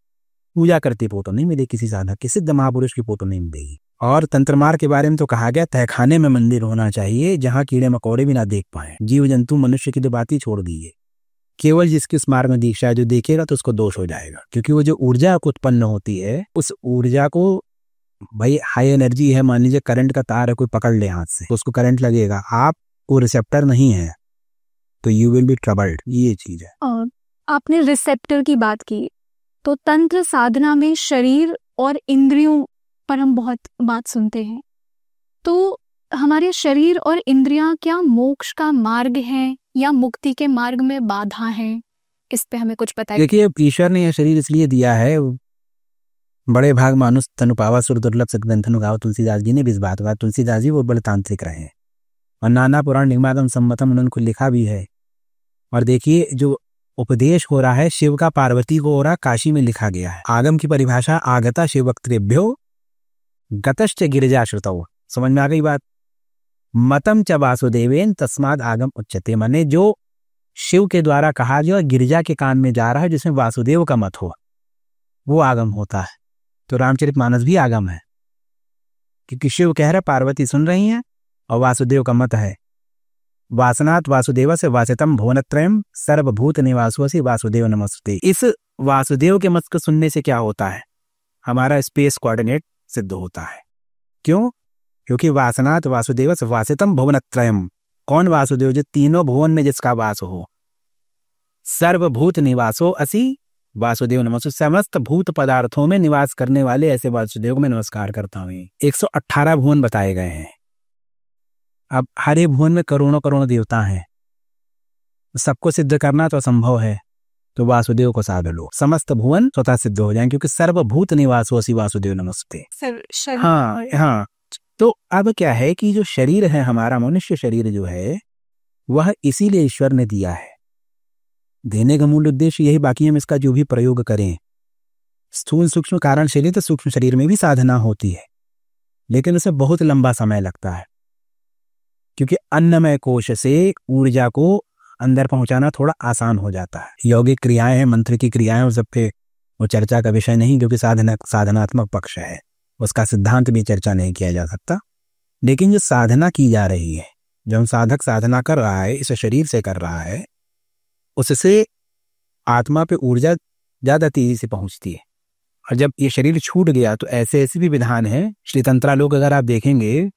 पूजा करती फोटो नहीं मिलेगी, किसी साधक की, सिद्ध महापुरुष की फोटो नहीं मिलेगी। और तंत्रमार्ग के बारे में तो कहा गया, तहखाने में मंदिर होना चाहिए जहां कीड़े मकोड़े भी ना देख पाए। जीव जंतु मनुष्य की तो बात ही छोड़ दी है, केवल जिसकी उस मार्ग में दीक्षा है, जो देखेगा तो उसको दोष हो जाएगा, क्योंकि वो जो ऊर्जा उत्पन्न होती है, उस ऊर्जा को, भाई हाई एनर्जी है, मान लीजिए करंट का तार है, कोई पकड़ ले हाथ से तो उसको करंट लगेगा, आप वो रिसेप्टर नहीं है तो यू विल बी ट्रबल्ड, ये चीज है। और आपने रिसेप्टर की बात की, तो तंत्र साधना में शरीर और इंद्रियों पर हम बहुत बात सुनते हैं, तो हमारे शरीर और इंद्रियां क्या मोक्ष का मार्ग है या मुक्ति के मार्ग में बाधा है? इस पे हमें कुछ बताइए। देखिए, ईश्वर ने यह शरीर इसलिए दिया है, बड़े भाग मानुष तनु पावा सुर दुर्लभ सतग्रंथनु गाओ, तुलसीदास जी ने भी इस बात कहा। तुलसीदास जी वो बड़े तांत्रिक रहे हैं, और नाना पुराण निगमागम सम्मतम उन्होंने लिखा भी है। और देखिए, जो उपदेश हो रहा है शिव का पार्वती को हो रहा, काशी में लिखा गया है। आगम की परिभाषा, आगता शिव वक्तृभ्यो गतश्च गिरिजा श्रुतौ, समझ में आ गई बात। मतम च वासुदेवेन तस्माद आगम उच्यते, माने जो शिव के द्वारा कहा जो गिरिजा के कान में जा रहा है, जिसमें वासुदेव का मत हो, वो आगम होता है। तो रामचरितमानस भी आगम है, क्योंकि शिव कह रहे पार्वती सुन रही हैं, और वासुदेव का मत है, वासनात् वासुदेव से वासितम भुवनत्रयम सर्वभूत निवासोऽसि वासुदेव नमस्ते। इस वासुदेव के मत को सुनने से क्या होता है, हमारा स्पेस कोऑर्डिनेट सिद्ध होता है। क्यों? क्योंकि वासनात् वासुदेव से वासितम भुवनत्रयम, कौन वासुदेव? जो तीनों भुवन में जिसका वास हो। सर्वभूत निवासो असि वासुदेव नमस्ते, समस्त भूत पदार्थों में निवास करने वाले ऐसे वासुदेव को मैं नमस्कार करता हूँ। 118 भुवन बताए गए हैं। अब हर एक भुवन में करोड़ों करोड़ों देवता हैं, सबको सिद्ध करना तो असंभव है, तो वासुदेव को साध लो, समस्त भुवन स्वतः सिद्ध हो जाएं, क्योंकि सर्वभूत निवासो असि वासुदेव नमस्ते। हाँ। तो अब क्या है कि जो शरीर है हमारा, मनुष्य शरीर जो है, वह इसीलिए ईश्वर ने दिया है। देने का मूल उद्देश्य यही, बाकी हम इसका जो भी प्रयोग करें, स्थूल सूक्ष्म कारण शरीर, तो सूक्ष्म शरीर में भी साधना होती है, लेकिन उसे बहुत लंबा समय लगता है, क्योंकि अन्नमय कोश से ऊर्जा को अंदर पहुंचाना थोड़ा आसान हो जाता है। यौगिक क्रियाएं हैं, मंत्र की क्रियाएं, उस सब पे वो चर्चा का विषय नहीं, क्योंकि साधनात्मक पक्ष है, उसका सिद्धांत भी चर्चा नहीं किया जा सकता। लेकिन जो साधना की जा रही है, जो हम साधक साधना कर रहा है, इस शरीर से कर रहा है, उससे आत्मा पे ऊर्जा ज्यादा तेजी से पहुंचती है। और जब ये शरीर छूट गया तो ऐसे भी विधान है, श्री तंत्रा लोग अगर आप देखेंगे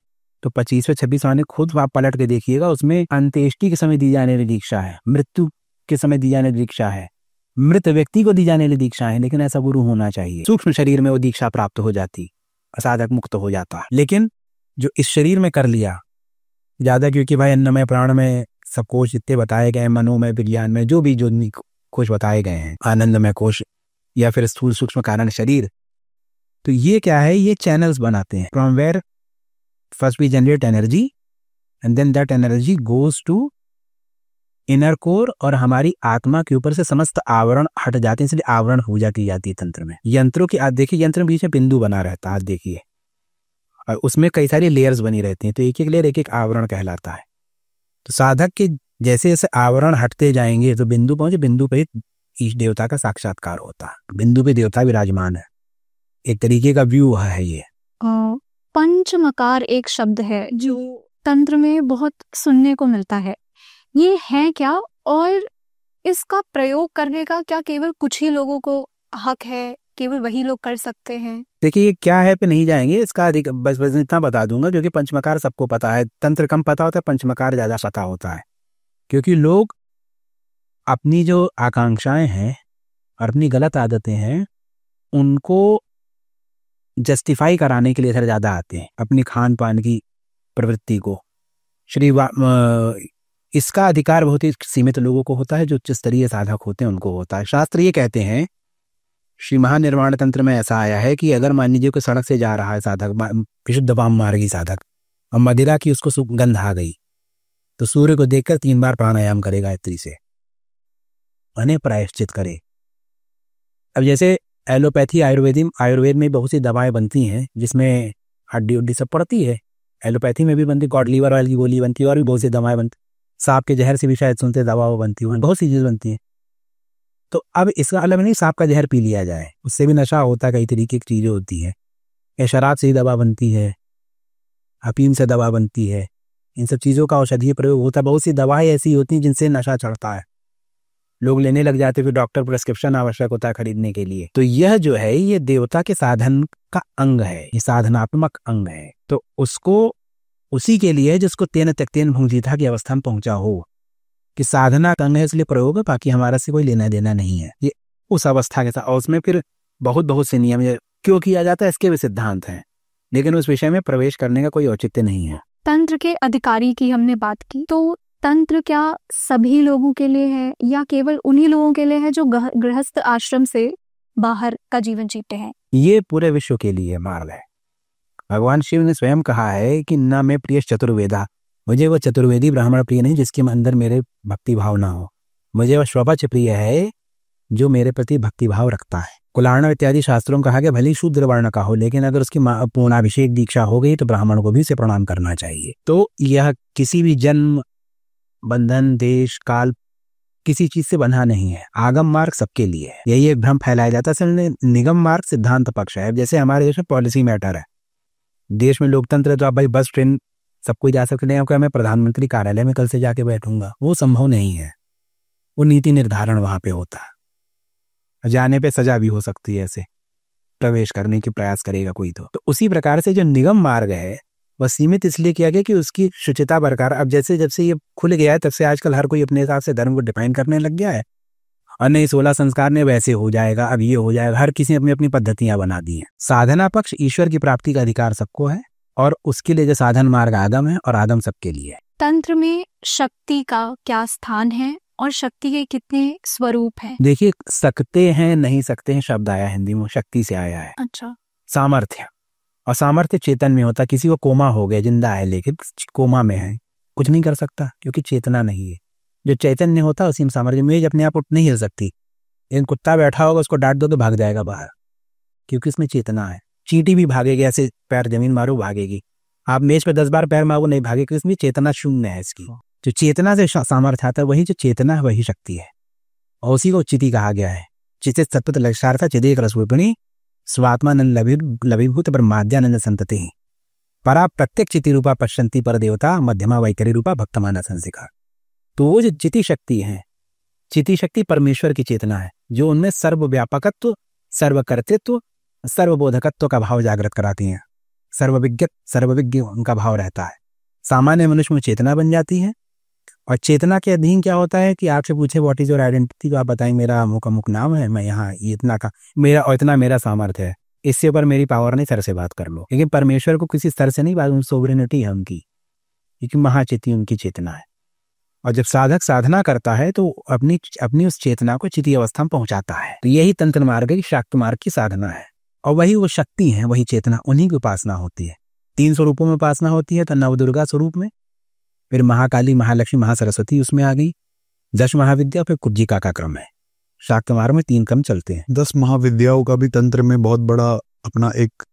तो 25वें 26वें आने खुद आप पलट के देखिएगा, उसमें अंत्येष्टि के समय दी जाने वाली दीक्षा है, मृत्यु के समय दी जाने वाली दीक्षा है, मृत व्यक्ति को दी जाने वाली दीक्षा है, लेकिन ऐसा गुरु होना चाहिए। सूक्ष्म शरीर में वो दीक्षा प्राप्त हो जाती, साधक मुक्त हो जाता है। लेकिन जो इस शरीर में कर लिया ज़्यादा, क्योंकि भाई अन्नमय प्राण में सब कोश जितने बताए गए हैं, मनोमय विज्ञान में जो कोश बताए गए हैं, आनंदमय कोश या फिर स्थूल सूक्ष्म कारण शरीर, तो ये क्या है, ये चैनल्स बनाते हैं from where first we generate energy and then that energy goes to inner core, और हमारी आत्मा के ऊपर से समस्त आवरण हट जाते हैं, इसलिए आवरण पूजा की जाती है तंत्र में। यंत्रों की आज देखिए, यंत्र में बीच में बिंदु बना रहता है, आज देखिए, और उसमें कई सारी लेयर्स बनी रहती हैं, तो एक एक लेयर एक एक आवरण कहलाता है। तो साधक के जैसे जैसे आवरण हटते जाएंगे तो बिंदु पहुंचे, बिंदु पे ईश देवता का साक्षात्कार होता है, बिंदु पे देवता विराजमान है, एक तरीके का व्यू है ये। पंचमकार एक शब्द है जो तंत्र में बहुत सुनने को मिलता है, ये है क्या, और इसका प्रयोग करने का क्या केवल कुछ ही लोगों को हक है, केवल वही लोग कर सकते हैं? देखिए ये क्या है पे नहीं जाएंगे, इसका अधिक बस इतना बता दूंगा, क्योंकि पंचमकार सबको पता है, तंत्र कम पता होता है, पंचमकार ज्यादा पता होता है, क्योंकि लोग अपनी जो आकांक्षाएं हैं और अपनी गलत आदतें हैं उनको जस्टिफाई कराने के लिए सर ज्यादा आते हैं, अपनी खान पान की प्रवृत्ति को। इसका अधिकार बहुत ही सीमित लोगों को होता है, जो उच्च स्तरीय साधक होते हैं उनको होता है। शास्त्र ये कहते हैं, श्री महानिर्वाण तंत्र में ऐसा आया है कि अगर मान लीजिए कोई सड़क से जा रहा है साधक, विशुद्ध वाम मार्गी साधक, और मदिरा की उसको सुगंध आ गई, तो सूर्य को देखकर 3 बार प्राणायाम करेगा गायत्री से, अने प्रायश्चित करे। अब जैसे एलोपैथी आयुर्वेद में बहुत सी दवाएं बनती हैं जिसमें हड्डी उड्डी सब पड़ती है, एलोपैथी में भी बनती, कॉड लीवर ऑयल की गोली बनती है, और भी बहुत सी दवाएं बनती, सांप के जहर से भी शायद सुनते दवा बनती है, बहुत सी चीज़ बनती हैं। तो अब इसका अलग नहीं सांप का जहर पी लिया जाए, उससे भी नशा होता है, कई तरीके की चीज़ें होती है, या शराब से ही दवा बनती है, अफीम से दवा बनती है, इन सब चीज़ों का औषधीय प्रयोग होता है। बहुत सी दवाएं ऐसी होती हैं जिनसे नशा चढ़ता है, लोग लेने लग जाते, फिर डॉक्टर प्रिस्क्रिप्शन आवश्यक होता है खरीदने के लिए। तो यह जो है ये देवता के साधन का अंग है, ये साधनात्मक अंग है, तो उसको उसी के लिए जिसको तेन त्यक्तेन भुंजिता की अवस्था में पहुंचा हो, कि साधना का अंग है इसलिए प्रयोग है, बाकी हमारा से कोई लेना देना नहीं है, ये उस अवस्था के साथ। और उसमें फिर बहुत से नियम क्यों किया जाता है इसके भी सिद्धांत हैं, लेकिन उस विषय में प्रवेश करने का कोई औचित्य नहीं है। तंत्र के अधिकारी की हमने बात की, तो तंत्र क्या सभी लोगों के लिए है या केवल उन्हीं लोगों के लिए है जो गृहस्थ आश्रम से बाहर का जीवन जीते हैं? ये पूरे विश्व के लिए मार्ग है। भगवान शिव ने स्वयं कहा है कि न मैं प्रिय चतुर्वेदा, मुझे वो चतुर्वेदी ब्राह्मण प्रिय नहीं जिसके अंदर मेरे भक्ति भाव ना हो, मुझे वो श्वपच प्रिय है जो मेरे प्रति भक्ति भाव रखता है। कुलार्णव इत्यादि शास्त्रों में कहा गया भले शूद्र वर्ण का हो, लेकिन अगर उसकी पूर्णाभिषेक दीक्षा हो गई तो ब्राह्मण को भी उसे प्रणाम करना चाहिए। तो यह किसी भी जन्म बंधन देश काल किसी चीज से बंधा नहीं है, आगम मार्ग सबके लिए है। यही एक भ्रम फैलाया जाता है, निगम मार्ग सिद्धांत पक्ष है। जैसे हमारे देश में पॉलिसी मैटर है, देश में लोकतंत्र है, तो आप भाई बस ट्रेन सब कोई जा सकते हैं, क्या मैं प्रधानमंत्री कार्यालय में कल से जाके बैठूंगा, वो संभव नहीं है। वो नीति निर्धारण वहां पे होता है, जाने पे सजा भी हो सकती है, ऐसे प्रवेश करने की प्रयास करेगा कोई तो उसी प्रकार से जो निगम मार्ग है वह सीमित इसलिए किया गया कि उसकी शुचिता बरकरार। अब जैसे जब से ये खुल गया है तब से आजकल हर कोई अपने हिसाब से धर्म को डिफाइन करने लग गया है, और नहीं 16 संस्कार ने वैसे हो जाएगा, अब ये हो जाएगा, हर किसी ने अपनी अपनी पद्धतियां बना दी हैं। साधना पक्ष ईश्वर की प्राप्ति का अधिकार सबको है, और उसके लिए जो साधन मार्ग आदम है, और आदम सबके लिए है। तंत्र में शक्ति का क्या स्थान है और शक्ति के कितने स्वरूप हैं? देखिए सकते हैं नहीं सकते हैं शब्द आया हिंदी में, शक्ति से आया है। अच्छा। सामर्थ्य, और सामर्थ्य चेतन में होता है। किसी को कोमा हो गया, जिंदा है लेकिन कोमा में है, कुछ नहीं कर सकता क्योंकि चेतना नहीं है। जो चैतन्य होता है उसी में सामर्थ्य। मेज अपने आप उठ नहीं हिल सकती, लेकिन कुत्ता बैठा होगा उसको डांट दो तो भाग जाएगा बाहर, क्योंकि इसमें चेतना है। चींटी भी भागेगी, ऐसे पैर जमीन मारो भागेगी, आप मेज पे 10 बार पैर मारो नहीं भागेगी, क्योंकि इसमें चेतना शून्य है। इसकी जो चेतना से सामर्थ्य आता है वही जो चेतना है वही शक्ति है, और उसी को चिति कहा गया है। चिते सत्वत लक्षार्थ चिदेक रसरूपिणी स्वात्मानंद लभिभूत ब्रह्माद्यानंद संतति परा प्रत्येक चिति रूपा पश्यंती पर देवता मध्यमा वैकरी रूपा भक्तमाना संसिका। तो वो जो चिति शक्ति है, चिति शक्ति परमेश्वर की चेतना है, जो उनमें सर्वव्यापकत्व, सर्वकर्तृत्व, सर्वबोधकत्व का भाव जागृत कराती है। सर्वविज्ञ उनका भाव रहता है। सामान्य मनुष्य में चेतना बन जाती है, और चेतना के अधीन क्या होता है कि आपसे पूछे व्हाट इज योर आइडेंटिटी, तो आप बताएं मेरा अमुक अमुक नाम है, मैं यहाँ इतना का मेरा और इतना मेरा सामर्थ्य है, इससे ऊपर मेरी पावर नहीं, सर से बात कर लो। लेकिन परमेश्वर को किसी स्तर से नहीं बात, सोवरेनिटी है उनकी, क्योंकि महाचिति उनकी चेतना है। और जब साधक साधना करता है तो अपनी उस चेतना को चिति अवस्था में पहुंचाता है। तो यही तंत्र मार्ग की, शाक्त मार्ग की साधना है। और वही वो शक्ति है, वही चेतना, उन्हीं की उपासना होती है। 3 स्वरूपों में उपासना होती है। तो नवदुर्गा स्वरूप में, फिर महाकाली, महालक्ष्मी, महासरस्वती उसमें आ गई, 10 महाविद्या, फिर कुब्जिका का क्रम है। शाक्त मार्ग में 3 क्रम चलते हैं। 10 महाविद्याओं का भी तंत्र में बहुत बड़ा अपना एक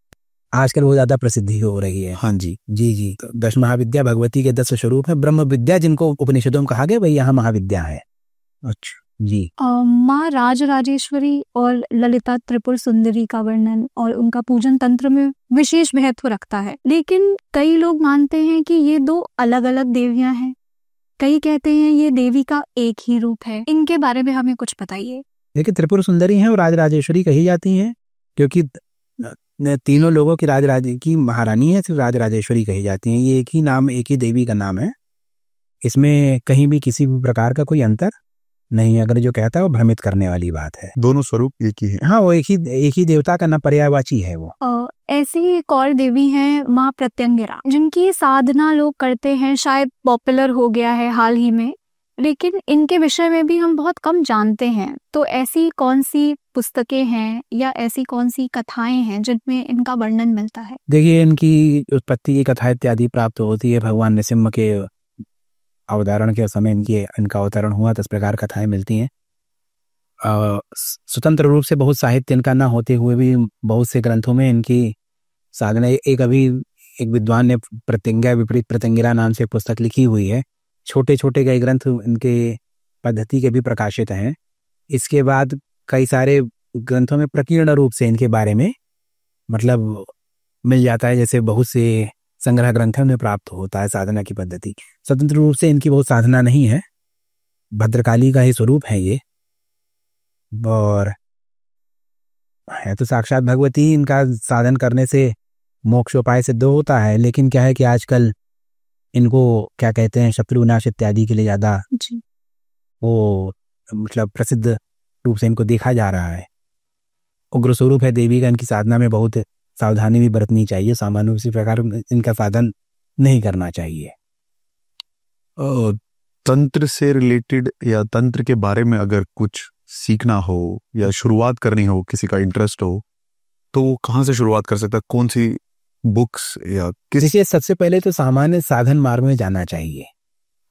आजकल बहुत ज्यादा प्रसिद्धि हो रही है। हाँ जी जी। तो 10 महाविद्या भगवती के 10 स्वरूप है। ब्रह्म विद्या जिनको उपनिषदों में कहा गया, वही यहाँ महाविद्या है। अच्छा जी। माँ राजराजेश्वरी और ललिता त्रिपुर सुंदरी का वर्णन और उनका पूजन तंत्र में विशेष महत्व रखता है। लेकिन कई लोग मानते हैं कि ये 2 अलग अलग देवियां हैं। कई कहते हैं ये देवी का एक ही रूप है। इनके बारे में हमें कुछ बताइए। देखिए, त्रिपुर सुंदरी हैं और राजराजेश्वरी कही जाती हैं, क्योंकि तीनों लोगों की की महारानी है, सिर्फ राजराजेश्वरी कही जाती हैं। ये एक ही नाम, एक ही देवी का नाम है। इसमें कहीं भी किसी भी प्रकार का कोई अंतर नहीं। अगर जो कहता है वो भ्रमित करने वाली बात है। दोनों स्वरूप एक ही है। हाँ, वो एक ही देवता का नाम, पर्यायवाची है वो। ऐसी एक और देवी हैं माँ प्रत्यंगिरा, जिनकी साधना लोग करते हैं, शायद पॉपुलर हो गया है हाल ही में, लेकिन इनके विषय में भी हम बहुत कम जानते हैं। तो ऐसी कौन सी पुस्तकें हैं या ऐसी कौन सी कथाएं हैं जिनमें इनका वर्णन मिलता है? देखिए, इनकी उत्पत्ति की कथा इत्यादि प्राप्त होती है। भगवान नृसिंह के अवतरण के समय इनका अवतरण हुआ, तो इस प्रकार कथाएं मिलती हैं। स्वतंत्र रूप से बहुत साहित्य इनका न होते हुए भी बहुत से ग्रंथों में इनकी साधना, एक विद्वान ने प्रत्यंगा विपरीत प्रत्यंगिरा नाम से पुस्तक लिखी हुई है। छोटे छोटे कई ग्रंथ इनके पद्धति के भी प्रकाशित हैं। इसके बाद कई सारे ग्रंथों में प्रकीर्ण रूप से इनके बारे में मतलब मिल जाता है। जैसे बहुत से संग्रह ग्रंथों में प्राप्त होता है साधना की पद्धति। स्वतंत्र रूप से इनकी बहुत साधना नहीं है, भद्रकाली का ही स्वरूप है ये, और है तो साक्षात भगवती। इनका साधन करने से मोक्षोपाय सिद्ध होता है। लेकिन क्या है कि आजकल इनको क्या कहते हैं, शत्रु विनाश इत्यादि के लिए ज्यादा वो मतलब प्रसिद्ध रूप से इनको देखा जा रहा है। उग्र स्वरूप है देवी का। इनकी साधना में बहुत सावधानी भी बरतनी चाहिए। सामान्य उसी प्रकार इनका साधन नहीं करना चाहिए। तंत्र से रिलेटेड या तंत्र के बारे में अगर कुछ सीखना हो या शुरुआत करनी हो, किसी का इंटरेस्ट हो, तो वो कहाँ से शुरुआत कर सकता है? कौन सी बुक्स या देखिए, सबसे पहले तो सामान्य साधन मार्ग में जाना चाहिए।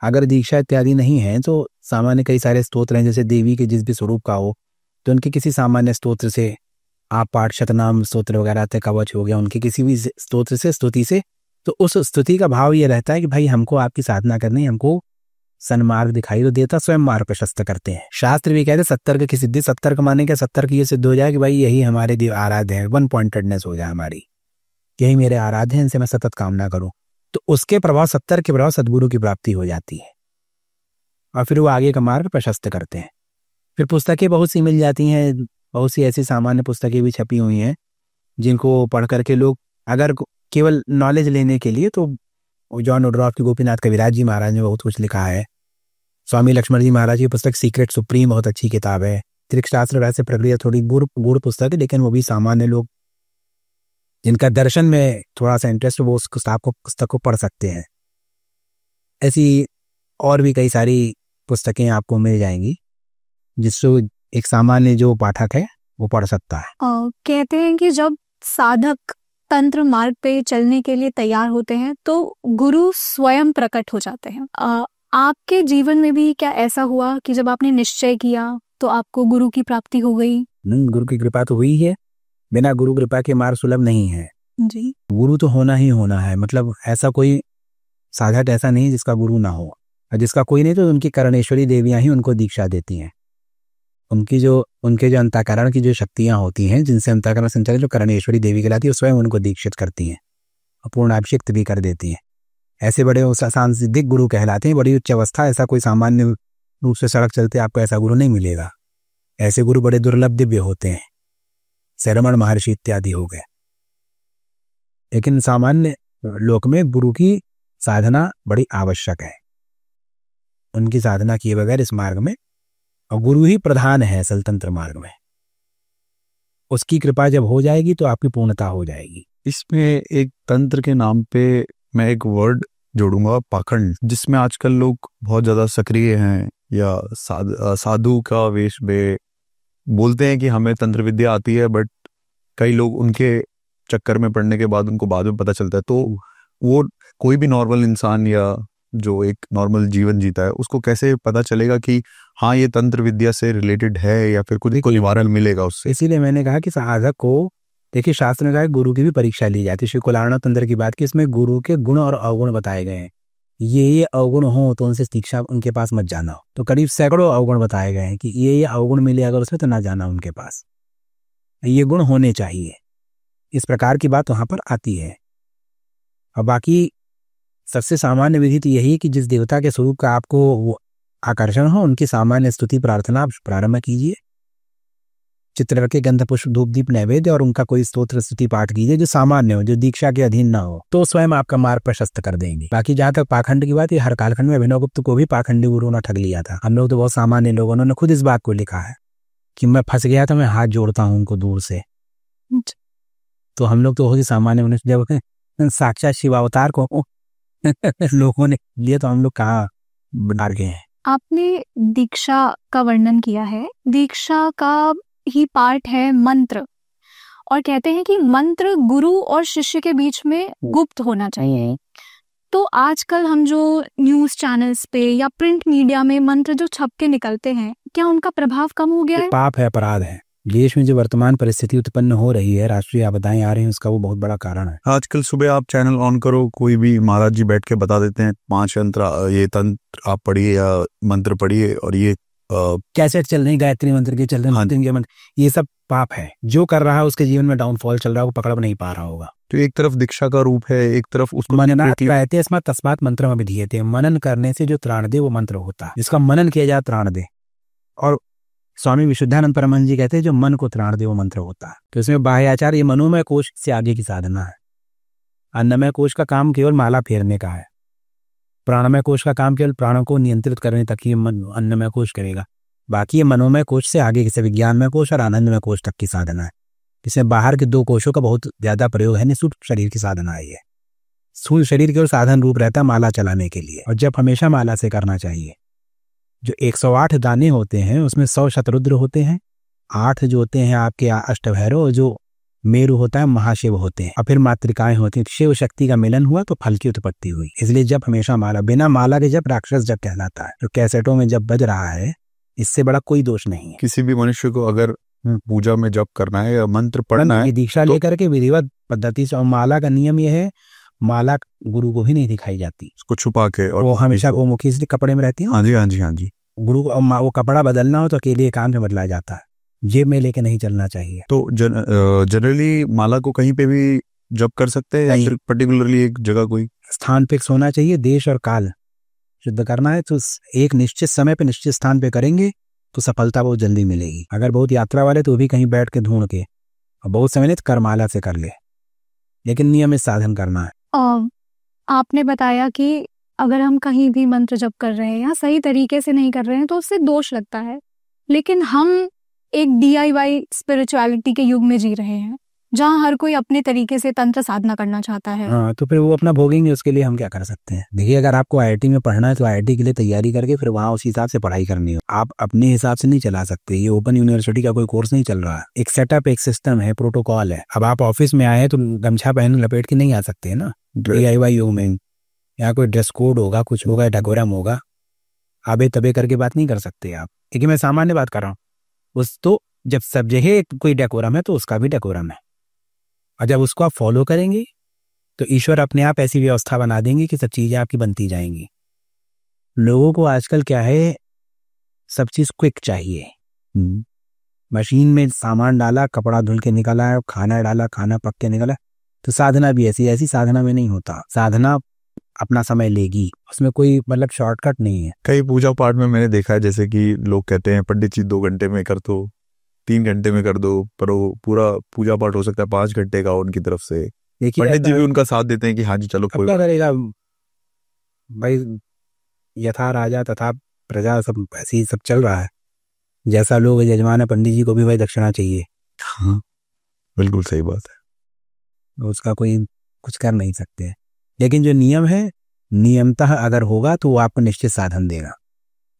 अगर दीक्षा इत्यादि नहीं है तो सामान्य कई सारे स्तोत्र हैं, जैसे देवी के जिस भी स्वरूप का हो, तो उनके किसी सामान्य स्तोत्र से आप पाठ, शतनाम स्तोत्र वगैरह थे, कवच हो गया, उनके किसी भी स्तोत्र से, स्तुति से, तो उस स्तुति का भाव ये रहता है कि भाई हमको आपकी साधना करनी, हमको सन्मार्ग दिखाई। तो देता स्वयं मार्ग प्रशस्त करते हैं। शास्त्र भी कहते हैं 70 की सिद्धि। 70 माने क्या? 70 की ये सिद्ध हो जाए कि भाई यही हमारे देव आराध्य है, 1 पॉइंटेडनेस हो जाए हमारी, यही मेरे आराध्य हैं, इनसे मैं सतत कामना करूं। तो उसके प्रभाव, 70 के प्रभाव सद्गुरु की प्राप्ति हो जाती है और फिर वो आगे का मार्ग प्रशस्त करते हैं। फिर पुस्तकें बहुत सी मिल जाती हैं, बहुत सी ऐसी सामान्य पुस्तकें भी छपी हुई हैं जिनको पढ़ करके लोग अगर केवल नॉलेज लेने के लिए, तो जॉन वुडरॉफ की गोपीनाथ कविराज जी महाराज ने बहुत कुछ लिखा है। स्वामी लक्ष्मण जी महाराज की पुस्तक सीक्रेट सुप्रीम बहुत अच्छी किताब है। त्रिकशास्त्र वैसे प्रक्रिया थोड़ी गूढ़ पुस्तक है, लेकिन वो भी सामान्य लोग जिनका दर्शन में थोड़ा सा इंटरेस्ट वो उस पुस्तक को पढ़ सकते हैं। ऐसी और भी कई सारी पुस्तकें आपको मिल जाएंगी जिससे एक सामान्य जो पाठक है वो पढ़ सकता है। कहते हैं कि जब साधक तंत्र मार्ग पे चलने के लिए तैयार होते हैं तो गुरु स्वयं प्रकट हो जाते हैं। आपके जीवन में भी क्या ऐसा हुआ कि जब आपने निश्चय किया तो आपको गुरु की प्राप्ति हो गई? गुरु की कृपा तो हुई है, बिना गुरु कृपा के मार्ग सुलभ नहीं है जी। गुरु तो होना ही होना है। मतलब ऐसा कोई साधक ऐसा नहीं जिसका गुरु ना हो, और जिसका कोई नहीं तो उनकी करणेश्वरी देवियां ही उनको दीक्षा देती हैं। उनके जो अंतःकरण की जो शक्तियां होती हैं, जिनसे अंतःकरण संचालित, जो करणेश्वरी देवी कहलाती है, स्वयं उनको दीक्षित करती हैं और पूर्णाभिषिक्त भी कर देती हैं। ऐसे बड़े सांसिद्धिक गुरु कहलाते हैं, बड़ी उच्च अवस्था। ऐसा कोई सामान्य रूप से सड़क चलते आपको ऐसा गुरु नहीं मिलेगा। ऐसे गुरु बड़े दुर्लभ दिव्य होते हैं, शरमण महर्षि इत्यादि हो गए। लेकिन सामान्य लोक में गुरु की साधना बड़ी आवश्यक है। उनकी साधना किए बगैर इस मार्ग में, और गुरु ही प्रधान है असल तंत्र मार्ग में। उसकी कृपा जब हो जाएगी तो आपकी पूर्णता हो जाएगी। इसमें एक तंत्र के नाम पे मैं एक वर्ड जोड़ूंगा, पाखंड, जिसमें आजकल लोग बहुत ज़्यादा सक्रिय हैं या साधु का वेश में बोलते हैं कि हमें तंत्र विद्या आती है, बट कई लोग उनके चक्कर में पड़ने के बाद उनको बाद में पता चलता है। तो वो कोई भी नॉर्मल इंसान या जो एक नॉर्मल जीवन जीता है उसको कैसे पता चलेगा कि हाँ ये तंत्र विद्या से रिलेटेड है या फिर कुछ को निवारण मिलेगा उससे? इसीलिए मैंने कहा कि साधक को, देखिए शास्त्र ने कहा गुरु की भी परीक्षा ली जाती है। श्री कुलारना तंत्र की बात की, इसमें गुरु के गुण और अवगुण बताए गए हैं। ये अवगुण हो तो उनसे दीक्षा उनके पास मत जाना हो। तो करीब सैकड़ों अवगुण बताए गए हैं कि ये अवगुण मिले अगर उसमें तो ना जाना उनके पास, ये गुण होने चाहिए। इस प्रकार की बात वहां पर आती है। और बाकी सबसे सामान्य विधि तो यही है कि जिस देवता के स्वरूप का आपको आकर्षण हो उनकी सामान्य स्तुति प्रार्थना आप प्रारंभ कीजिए। चित्र रखे गंध पुष्प धूप दीप नैवेद्य और उनका कोई स्तोत्र स्तुति पाठ कीजिए जो सामान्य हो, जो दीक्षा के अधीन ना हो, तो स्वयं आपका मार्ग प्रशस्त कर देंगे। बाकी जहाँ तक पाखंड की बात, ये हर कालखंड में अभिनवगुप्त को भी पाखंडी गुरु ने ठग लिया था। हम लोग तो बहुत सामान्य लोग, उन्होंने खुद इस बात को लिखा है कि मैं फंस गया था, मैं हाथ जोड़ता हूँ उनको दूर से। तो हम लोग तो बहुत ही सामान्य, उन्हें जब साक्षात शिवावतार को लोगों ने लिए तो हम लोग कहाँ डाल गए हैं। आपने दीक्षा का वर्णन किया है। दीक्षा का ही पार्ट है मंत्र, और कहते हैं कि मंत्र गुरु और शिष्य के बीच में गुप्त होना चाहिए। तो आजकल हम जो न्यूज़ चैनल्स पे या प्रिंट मीडिया में मंत्र जो छप के निकलते हैं, क्या उनका प्रभाव कम हो गया है? पाप है, अपराध है। देश में जो वर्तमान परिस्थिति उत्पन्न हो रही है, राष्ट्रीय आपदाएं आ रही हैं, उसका वो बहुत बड़ा कारण है। आजकल सुबह आप चैनल ऑन करो, कोई भी महाराज जी बैठ के बता देते हैं 5 यंत्र, ये तंत्र आप पढ़िए या मंत्र पढ़िए, और ये कैसेट चल रही गायत्री मंत्र के, चल रहे मंत्र के मंत्र, ये सब पाप है। जो कर रहा है उसके जीवन में डाउनफॉल चल रहा है, वो पकड़ नहीं पा रहा होगा। तो एक तरफ दीक्षा का रूप है, एक तरफ उसको मननात् कहते हैं, तस्मात् मंत्र में विधीयते, मनन करने से जो त्राण दे वो मंत्र होता है। जिसका मनन किया जाए त्राण दे। और स्वामी विशुद्धानंद परमहंस जी कहते हैं जो मन को त्राण दे वो मंत्र होता है। तो इसमें बाह्याचार, ये मनोमय कोश से आगे की साधना है। अन्नमय कोश का काम केवल माला फेरने का है। प्राणमय कोश का काम केवल प्राणों को नियंत्रित करने तक ये अन्नमय कोश करेगा। बाकी ये मनोमय कोश से आगे किसी विज्ञानमय कोश और आनंदमय कोश तक की साधना है। इसमें बाहर के 2 कोशों का बहुत ज्यादा प्रयोग है। निःशुद्ध शरीर की साधना है ये। स्थूल शरीर केवल साधन रूप रहता है माला चलाने के लिए, और जब हमेशा माला से करना चाहिए। जो 108 दाने होते हैं उसमें 100 शतरुद्र होते हैं, 8 जो होते हैं आपके अष्टभैरव, और जो मेरु होता है महाशिव होते हैं, और फिर मातृकाएं होती हैं। शिव शक्ति का मिलन हुआ तो फल की उत्पत्ति हुई। इसलिए जब हमेशा माला, बिना माला के जब राक्षस जब कहलाता है। जो कैसेटों में जब बज रहा है, इससे बड़ा कोई दोष नहीं है। किसी भी मनुष्य को अगर पूजा में जप करना है या मंत्र पढ़ना है, दीक्षा लेकर के विधिवत पद्धति से। और माला का नियम यह है, माला गुरु को भी नहीं दिखाई जाती, उसको छुपा के, और वो हमेशा वो मुखी इसलिए कपड़े में रहती है। हाँ जी, हाँ जी, हाँ जी। गुरु को वो कपड़ा बदलना हो तो अकेले एकांत में बदला जाता है, जेब में लेके नहीं चलना चाहिए। तो जनरली माला को कहीं पे भी जप कर सकते हैं या फिर पर्टिकुलरली एक जगह कोई स्थान फिक्स होना चाहिए। देश और काल शुद्ध करना है तो एक निश्चित समय पे निश्चित स्थान पे करेंगे तो सफलता बहुत जल्दी मिलेगी। अगर बहुत यात्रा वाले तो भी कहीं बैठ के ढूंढ के, और बहुत समय नहीं तो करमाला से कर ले, लेकिन नियमित साधन करना है। आपने बताया कि अगर हम कहीं भी मंत्र जप कर रहे हैं या सही तरीके से नहीं कर रहे हैं तो उससे दोष लगता है, लेकिन हम एक DIY स्पिरिचुअलिटी के युग में जी रहे हैं जहाँ हर कोई अपने तरीके से तंत्र साधना करना चाहता है। हाँ, तो फिर वो अपना भोगेंगे, उसके लिए हम क्या कर सकते हैं। देखिए, अगर आपको IIT में पढ़ना है तो IIT के लिए तैयारी करके फिर वहाँ उसी हिसाब से पढ़ाई करनी हो। आप अपने हिसाब से नहीं चला सकते। ये ओपन यूनिवर्सिटी का कोई कोर्स नहीं चल रहा है। एक सेटअप, एक सिस्टम है, प्रोटोकॉल है। अब आप ऑफिस में आए तो गमछा पहन लपेट के नहीं आ सकते है ना। DIY युग में यहाँ कोई ड्रेस कोड होगा, कुछ होगा, डेकोरम होगा। आबे तबे करके बात नहीं कर सकते आप, क्योंकि मैं सामान्य बात कर रहा हूँ। उस तो जब सब जगह कोई डेकोरम है तो उसका भी डेकोरम है, और जब उसको आप फॉलो करेंगे तो ईश्वर अपने आप ऐसी व्यवस्था बना देंगे कि सब चीजें आपकी बनती जाएंगी। लोगों को आजकल क्या है, सब चीज क्विक चाहिए। मशीन में सामान डाला, कपड़ा धुल के निकाला, खाना डाला, खाना पक के निकाला। तो साधना भी ऐसी साधना में नहीं होता। साधना अपना समय लेगी, उसमें कोई मतलब शॉर्टकट नहीं है। कई पूजा पाठ में मैंने देखा है, जैसे कि लोग कहते हैं पंडित जी 2 घंटे में कर दो, 3 घंटे में कर दो, पर वो पूरा पूजा पाठ हो सकता है 5 घंटे का उनकी तरफ से। पंडित जी भी उनका साथ देते हैं कि हाँ जी चलो कोई क्या करेगा भाई, यथा राजा तथा प्रजा, सब ऐसे ही सब चल रहा है। जैसा लोग यजमान है, पंडित जी को भी भाई दक्षिणा चाहिए। हाँ। बिल्कुल सही बात है। उसका कोई कुछ कर नहीं सकते। लेकिन जो नियम है, नियमतः अगर होगा तो वो आपको निश्चित साधन देगा।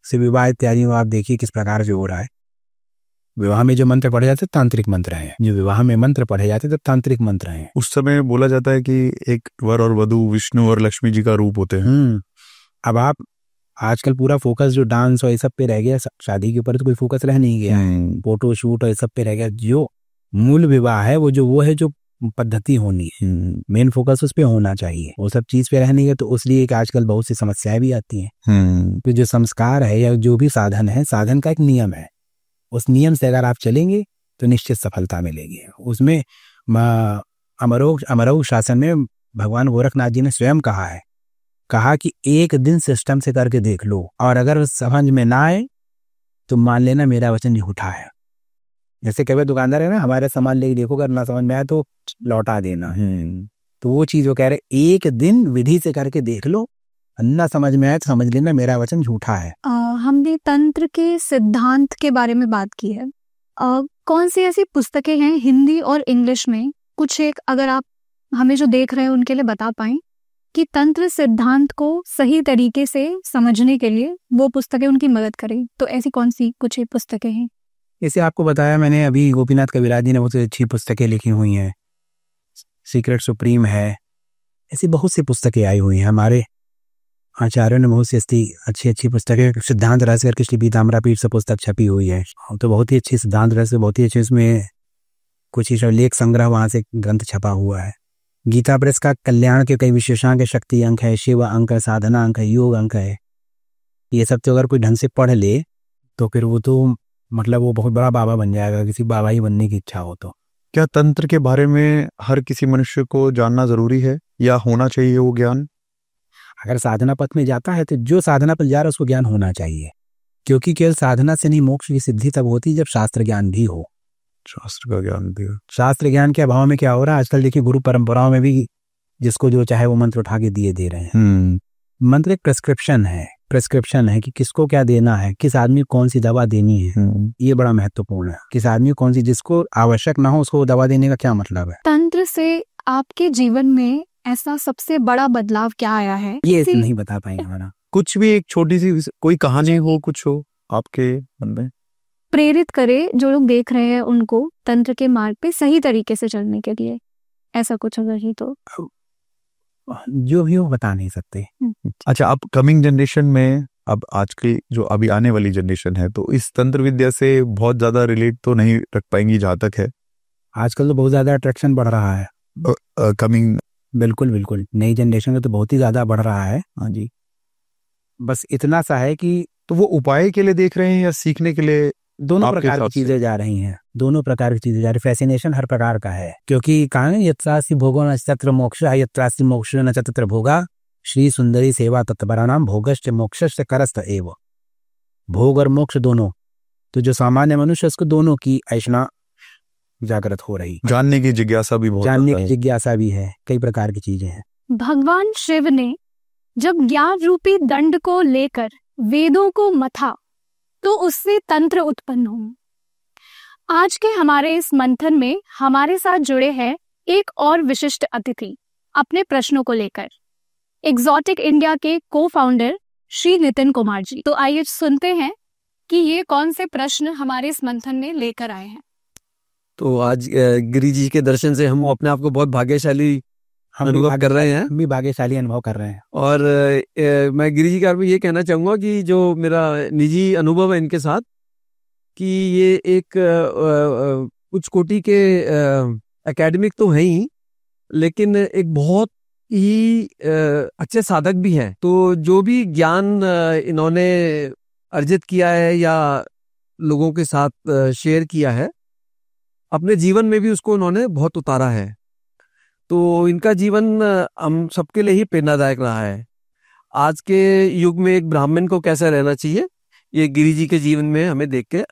से विवाह इत्यादि में आप देखिए किस प्रकार से हो रहा है। विवाह में जो मंत्र पढ़े जाते तांत्रिक मंत्र हैं, जो विवाह में मंत्र पढ़े जाते तो तांत्रिक मंत्र हैं। उस समय बोला जाता है कि एक वर और वधु विष्णु और लक्ष्मी जी का रूप होते हैं। अब आप आजकल पूरा फोकस जो डांस और ये सब पे रह गया, शादी के ऊपर तो कोई फोकस रह नहीं गया है, फोटो शूट और ये सब पे रह गया। जो मूल विवाह है वो है जो पद्धति होनी है, मेन फोकस उस पे होना चाहिए। वो सब चीज पे रहने के तो इसलिए कि आजकल बहुत सी समस्याएं भी आती हैं। तो जो संस्कार है या जो भी साधन है, साधन का एक नियम है। उस नियम से अगर आप चलेंगे तो निश्चित सफलता मिलेगी। उसमें अमरोग शासन में भगवान गोरखनाथ जी ने स्वयं कहा कि एक दिन सिस्टम से करके देख लो, और अगर समझ में ना आए तो मान लेना मेरा वचन झूठा है। जैसे कई बार दुकानदार है ना, हमारे सामान लेके देखो, अगर ना समझ में आए तो लौटा देना। तो वो चीज वो कह रहे, एक दिन विधि से करके देख लो, ना समझ में आए तो समझ लेना मेरा वचन झूठा है। हमने तंत्र के सिद्धांत के बारे में बात की है। कौन सी ऐसी पुस्तकें हैं हिंदी और इंग्लिश में, कुछ एक अगर आप हमें जो देख रहे हैं उनके लिए बता पाएं कि तंत्र सिद्धांत को सही तरीके से समझने के लिए वो पुस्तकें उनकी मदद करें, तो ऐसी कौन सी कुछ एक पुस्तकें हैं? इसे आपको बताया मैंने अभी, गोपीनाथ कविराज जी ने बहुत अच्छी पुस्तकें लिखी हुई हैं, सीक्रेट सुप्रीम है, ऐसी बहुत सी पुस्तकें आई हुई हैं। हमारे आचार्यों ने बहुत सी अच्छी पुस्तकें, सिद्धांत रस करके श्री पीताम्बरा पीठ से पुस्तक छपी हुई है, तो बहुत ही अच्छी सिद्धांत रस, बहुत ही अच्छी, उसमें कुछ ही लेख संग्रह वहाँ से ग्रंथ छपा हुआ है। गीता प्रेस का कल्याण के कई विशेषांक, शक्ति अंक है, शिव अंक है, साधना अंक है, योग अंक है। ये सब तो अगर कोई ढंग से पढ़ ले तो फिर वो तो मतलब वो बहुत बड़ा बाबा बन जाएगा, किसी बाबा ही बनने की इच्छा हो तो। क्या तंत्र के बारे में हर किसी मनुष्य को जानना जरूरी है या होना चाहिए वो ज्ञान? अगर साधना पथ में जाता है तो जो साधना पथ जा रहा है उसको ज्ञान होना चाहिए, क्योंकि केवल साधना से नहीं मोक्ष की सिद्धि तब होती जब शास्त्र ज्ञान भी हो। शास्त्र का ज्ञान भी। शास्त्र ज्ञान के अभाव में क्या हो रहा है आजकल, देखिए गुरु परंपराओं में भी जिसको जो चाहे वो मंत्र उठा के दे रहे हैं। मंत्र एक प्रेस्क्रिप्शन है कि किसको क्या देना है, किस आदमी को कौन सी दवा देनी है, ये बड़ा महत्वपूर्ण है। किस आदमी को कौन सी, जिसको आवश्यक ना हो उसको दवा देने का क्या मतलब है। तंत्र से आपके जीवन में ऐसा सबसे बड़ा बदलाव क्या आया है? ये नहीं बता पाएंगे हमारा। कुछ भी एक छोटी सी कोई कहानी हो, कुछ हो आपके मन में, प्रेरित करे जो लोग देख रहे हैं उनको तंत्र के मार्ग पे सही तरीके से चलने के लिए, ऐसा कुछ अगर ही तो जो भी हो बता नहीं सकते। अच्छा, अब कमिंग जनरेशन में, अब आज की जो अभी आने वाली जनरेशन है, तो इस तंत्र विद्या से बहुत ज्यादा रिलेट तो नहीं रख पाएंगी जहां तक है। आजकल तो बहुत ज्यादा अट्रैक्शन बढ़ रहा है कमिंग। बिल्कुल नई जनरेशन का तो बहुत ही ज्यादा बढ़ रहा है। हाँ जी, बस इतना सा है कि तो वो उपाय के लिए देख रहे हैं या सीखने के लिए? दोनों प्रकार की चीजें जा रही हैं, दोनों प्रकार की चीजें जा रही। फैसिनेशन हर प्रकार का है, क्योंकि कहा है यत्रासि भोगो न तत्र मोक्ष, यत्रासि मोक्ष न तत्र भोगा, श्री सुंदरी सेवा तत्परा नाम भोगश्च मोक्षश्च करस्त एव। भोग और मोक्ष दोनों, तो जो सामान्य मनुष्य उसको दोनों की ऐसा जागृत हो रही, जानने की जिज्ञासा भी, जानने की जिज्ञासा भी है, कई प्रकार की चीजें हैं। भगवान शिव ने जब ज्ञान रूपी दंड को लेकर वेदों को मथा तो उससे तंत्र उत्पन्न हुआ। आज के हमारे इस मंथन में हमारे साथ जुड़े हैं एक और विशिष्ट अतिथि अपने प्रश्नों को लेकर, एग्जॉटिक इंडिया के को-फाउंडर श्री नितिन कुमार जी। तो आइए सुनते हैं कि ये कौन से प्रश्न हमारे इस मंथन में लेकर आए हैं। तो आज गिरी जी के दर्शन से हम अपने आप को बहुत भाग्यशाली अनुभव कर रहे हैं, हम भी भाग्यशाली अनुभव कर रहे हैं। और मैं गिरी जी के बारे में ये कहना चाहूँगा कि जो मेरा निजी अनुभव है इनके साथ, कि ये एक उच्च कोटि के एकेडमिक तो हैं ही, लेकिन एक बहुत ही अच्छे साधक भी हैं। तो जो भी ज्ञान इन्होंने अर्जित किया है या लोगों के साथ शेयर किया है, अपने जीवन में भी उसको उन्होंने बहुत उतारा है। तो इनका जीवन हम सबके लिए ही प्रेरणादायक रहा है। आज के युग में एक ब्राह्मण को कैसा रहना चाहिए, ये गिरी जी के जीवन में हमें देख के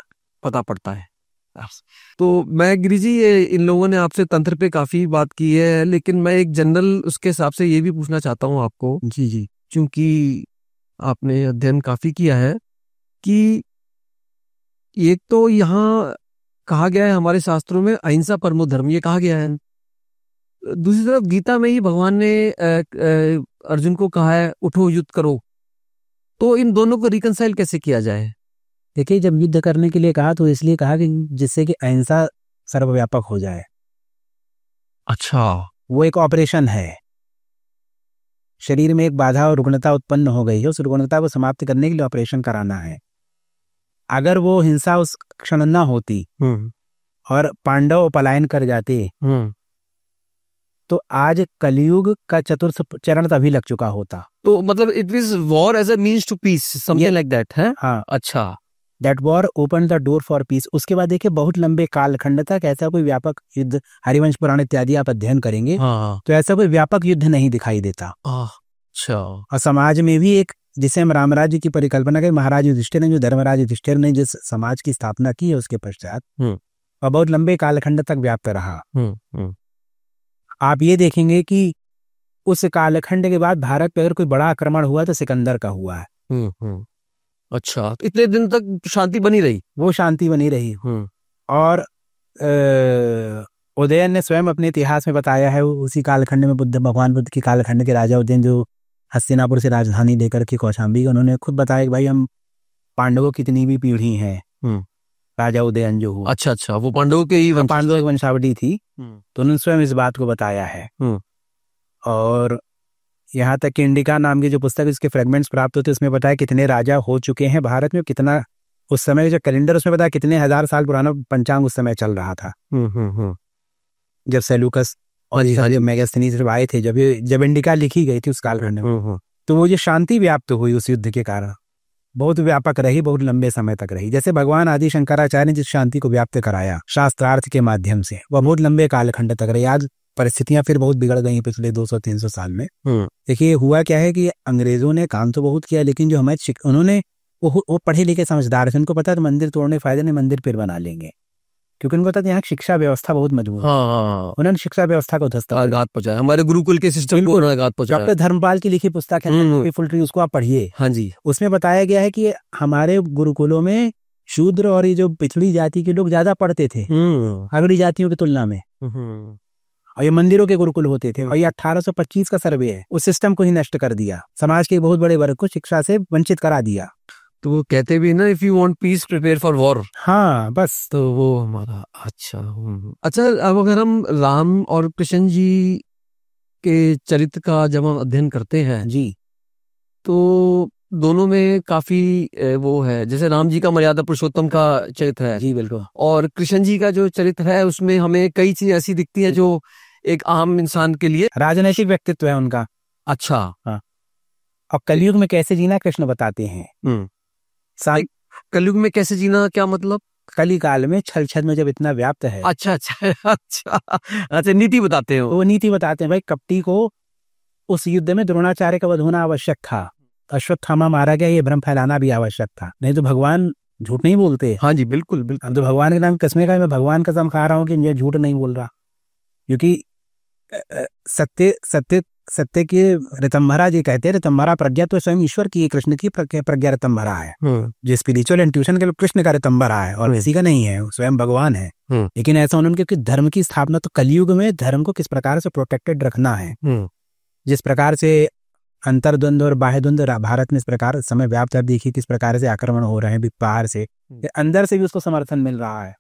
पता पड़ता है। तो मैं गिरी जी, इन लोगों ने आपसे तंत्र पे काफी बात की है, लेकिन मैं एक जनरल उसके हिसाब से ये भी पूछना चाहता हूँ आपको, जी, क्योंकि आपने अध्ययन काफी किया है, कि एक तो यहाँ कहा गया है हमारे शास्त्रों में अहिंसा परमो धर्म, ये कहा गया है। दूसरी तरफ गीता में ही भगवान ने अर्जुन को कहा है उठो युद्ध करो। तो इन दोनों को रिकंसाइल कैसे किया जाए? देखिए, जब युद्ध करने के लिए कहा तो इसलिए कहा कि जिससे कि अहिंसा सर्वव्यापक हो जाए। अच्छा, वो एक ऑपरेशन है। शरीर में एक बाधा और रुग्णता उत्पन्न हो गई है, उस रुग्णता को समाप्त करने के लिए ऑपरेशन कराना है। अगर वो हिंसा उस क्षण न होती और पांडव पलायन कर जाते तो आज कलयुग का चतुर्थ चरण तभी लग चुका होता। तो मतलब it is war as a means to peace, something like that है। हाँ, अच्छा, that war open the door for peace. उसके बाद देखिए बहुत लंबे कालखंड तक ऐसा कोई व्यापक युद्ध, हरिवंश पुराण इत्यादि आप अध्ययन करेंगे तो ऐसा कोई व्यापक युद्ध नहीं दिखाई देता। अच्छा, और समाज में भी एक, जिसे हम रामराज्य की परिकल्पना करें, महाराज युधिष्ठिर ने, जो धर्मराज युधिष्ठिर ने जिस समाज की स्थापना की है उसके पश्चात और बहुत लंबे कालखंड तक व्याप्त रहा। आप ये देखेंगे कि उस कालखंड के बाद भारत पे अगर कोई बड़ा आक्रमण हुआ तो सिकंदर का हुआ है। अच्छा, तो इतने दिन तक शांति बनी रही? वो शांति बनी रही। और उदयन ने स्वयं अपने इतिहास में बताया है, उसी कालखंड में भगवान बुद्ध की कालखंड के राजा उदयन, जो हस्तिनापुर से राजधानी लेकर के कौशाम्बी, उन्होंने खुद बताया कि भाई हम पांडवों कितनी भी पीढ़ी हैं। राजा उदयन जो हुआ, अच्छा, वो पांडवों के ही पांडवों की वंशावली थी, तो उन्होंने स्वयं इस बात को बताया है। और यहाँ तक कि इंडिका नाम की जो पुस्तक, इसके फ्रेगमेंट्स प्राप्त होते, उसमें बताया कितने राजा हो चुके हैं भारत में, कितना उस समय जो कैलेंडर उसमें बताया कितने हजार साल पुराना पंचांग उस समय चल रहा था। जब सेलूकस और मेगास्थनीज आए थे, जब इंडिका लिखी गई थी उस कालखंड में, तो वो जो शांति व्याप्त हुई उस युद्ध के कारण बहुत व्यापक रही, बहुत लंबे समय तक रही। जैसे भगवान आदि शंकराचार्य ने जिस शांति को व्याप्त कराया शास्त्रार्थ के माध्यम से, वह बहुत लंबे कालखंड तक रही। आज परिस्थितियां फिर बहुत बिगड़ गई पिछले 200-300 साल में। देखिए हुआ क्या है कि अंग्रेजों ने काम तो बहुत किया, लेकिन जो हमारे उन्होंने वो पढ़े लिखे समझदार थे, उनको पता था मंदिर तोड़ने फायदे नहीं, मंदिर फिर बना लेंगे, क्योंकि उनको पता था यहाँ शिक्षा व्यवस्था बहुत मजबूत है। उन्होंने शिक्षा व्यवस्था को आघात पहुंचाया, हमारे गुरुकुल के सिस्टम को आघात पहुंचाया। डॉक्टर धर्मपाल की लिखी पुस्तक है फुल ट्री, उसको आप पढ़िए। हाँ जी, उसमें बताया गया है कि हमारे गुरुकुलों में शूद्र और ये जो पिछड़ी जाति के लोग ज्यादा पढ़ते थे अगली जातियों की तुलना में, और ये मंदिरों के गुरुकुल होते थे। और ये 1825 का सर्वे है, उस सिस्टम को ही नष्ट कर दिया, समाज के बहुत बड़े वर्ग को शिक्षा से वंचित करा दिया। तो वो कहते भी ना, if you want piece prepare for war. हाँ, बस तो वो हमारा अच्छा। अब अगर हम राम और कृष्ण जी के चरित्र का जब हम अध्ययन करते हैं जी, तो दोनों में काफी वो है, जैसे राम जी का मर्यादा पुरुषोत्तम का चरित्र है जी बिल्कुल, और कृष्ण जी का जो चरित्र है उसमें हमें कई चीजें ऐसी दिखती है जो एक आम इंसान के लिए राजनैतिक व्यक्तित्व है उनका। अच्छा, हाँ। और कलयुग में कैसे जीना कृष्ण बताते हैं। कलयुग में कैसे जीना, क्या मतलब? कली काल में छल छल में जब इतना व्याप्त है। अच्छा, नीति बताते हैं। वो नीति बताते हैं भाई, कपटी को उस युद्ध में द्रोणाचार्य का वध होना आवश्यक था, अश्वत्थामा मारा गया, ये भ्रम फैलाना भी आवश्यक था, नहीं तो भगवान झूठ नहीं बोलते। हाँ जी, बिल्कुल बिल्कुल। हम तो भगवान के नाम कसमें का, मैं भगवान कसम खा रहा हूँ कि ये झूठ नहीं बोल रहा, क्योंकि सत्य के ऋतंभरा जी कहते हैं, ऋतंभरा प्रज्ञा तो स्वयं ईश्वर की, कृष्ण की प्रज्ञा ऋतंभरा है। जो स्पिरिचुअल इंट्यूशन के कृष्ण का ऋतंभरा है और किसी का नहीं है, स्वयं भगवान है। लेकिन ऐसा उन्होंने कि धर्म की स्थापना, तो कलयुग में धर्म को किस प्रकार से प्रोटेक्टेड रखना है, जिस प्रकार से अंतर्द्वंद और बाह्य द्वंद भारत में इस प्रकार समय व्याप्त है। देखिए किस प्रकार से आक्रमण हो रहे हैं बाहर से, अंदर से भी उसको समर्थन मिल रहा है।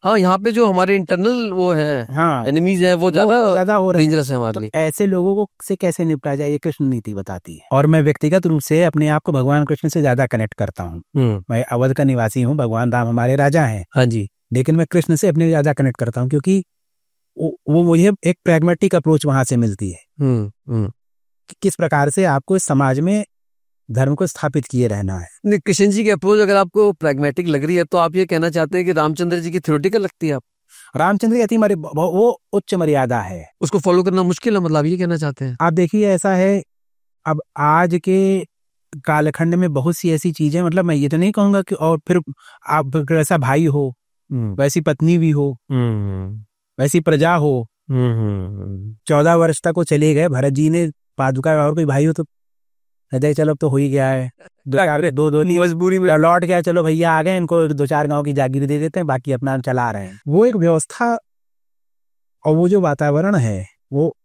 हाँ, यहाँ पे जो हमारे इंटरनल वो है, हाँ, एनिमीज है, वो ज्यादा हो डेंजरस है हमारे लिए। ऐसे लोगों को से कैसे निपटा जाए, ये कृष्ण नीति बताती है। और मैं व्यक्तिगत रूप से अपने आप को भगवान कृष्ण से ज्यादा कनेक्ट करता हूँ। मैं अवध का निवासी हूँ, भगवान राम हमारे राजा हैं। हाँ जी, लेकिन मैं कृष्ण से अपने ज्यादा कनेक्ट करता हूँ, क्योंकि वो मुझे एक प्रैग्मेटिक अप्रोच वहां से मिलती है। किस प्रकार से आपको इस समाज में धर्म को स्थापित किए रहना है। कृष्ण जी की अप्रोच अगर आपको प्रैग्मेटिक लग रही है तो आप ये कहना चाहते हैं कि रामचंद्र जी की थ्योरेटिकल लगती है? आप रामचंद्र की अति वो उच्च मर्यादा है, उसको फॉलो करना मुश्किल है, मतलब ये कहना चाहते हैं आप? देखिए ऐसा है, अब आज के कालखंड में बहुत सी ऐसी चीजें, मतलब मैं ये तो नहीं कहूंगा कि और फिर आप वैसा भाई हो, वैसी पत्नी भी हो, वैसी प्रजा हो। 14 वर्ष तक वो चले गए, भरत जी ने पादुका, और कोई भाई हो तो कहते हैं, चलो अब तो हो ही गया है, दो मजबूरी में लौट गया, चलो भैया आ गए, इनको 2-4 गांव की जागीर दे देते हैं, बाकी अपना चला रहे हैं। वो एक व्यवस्था और वो जो वातावरण है, वो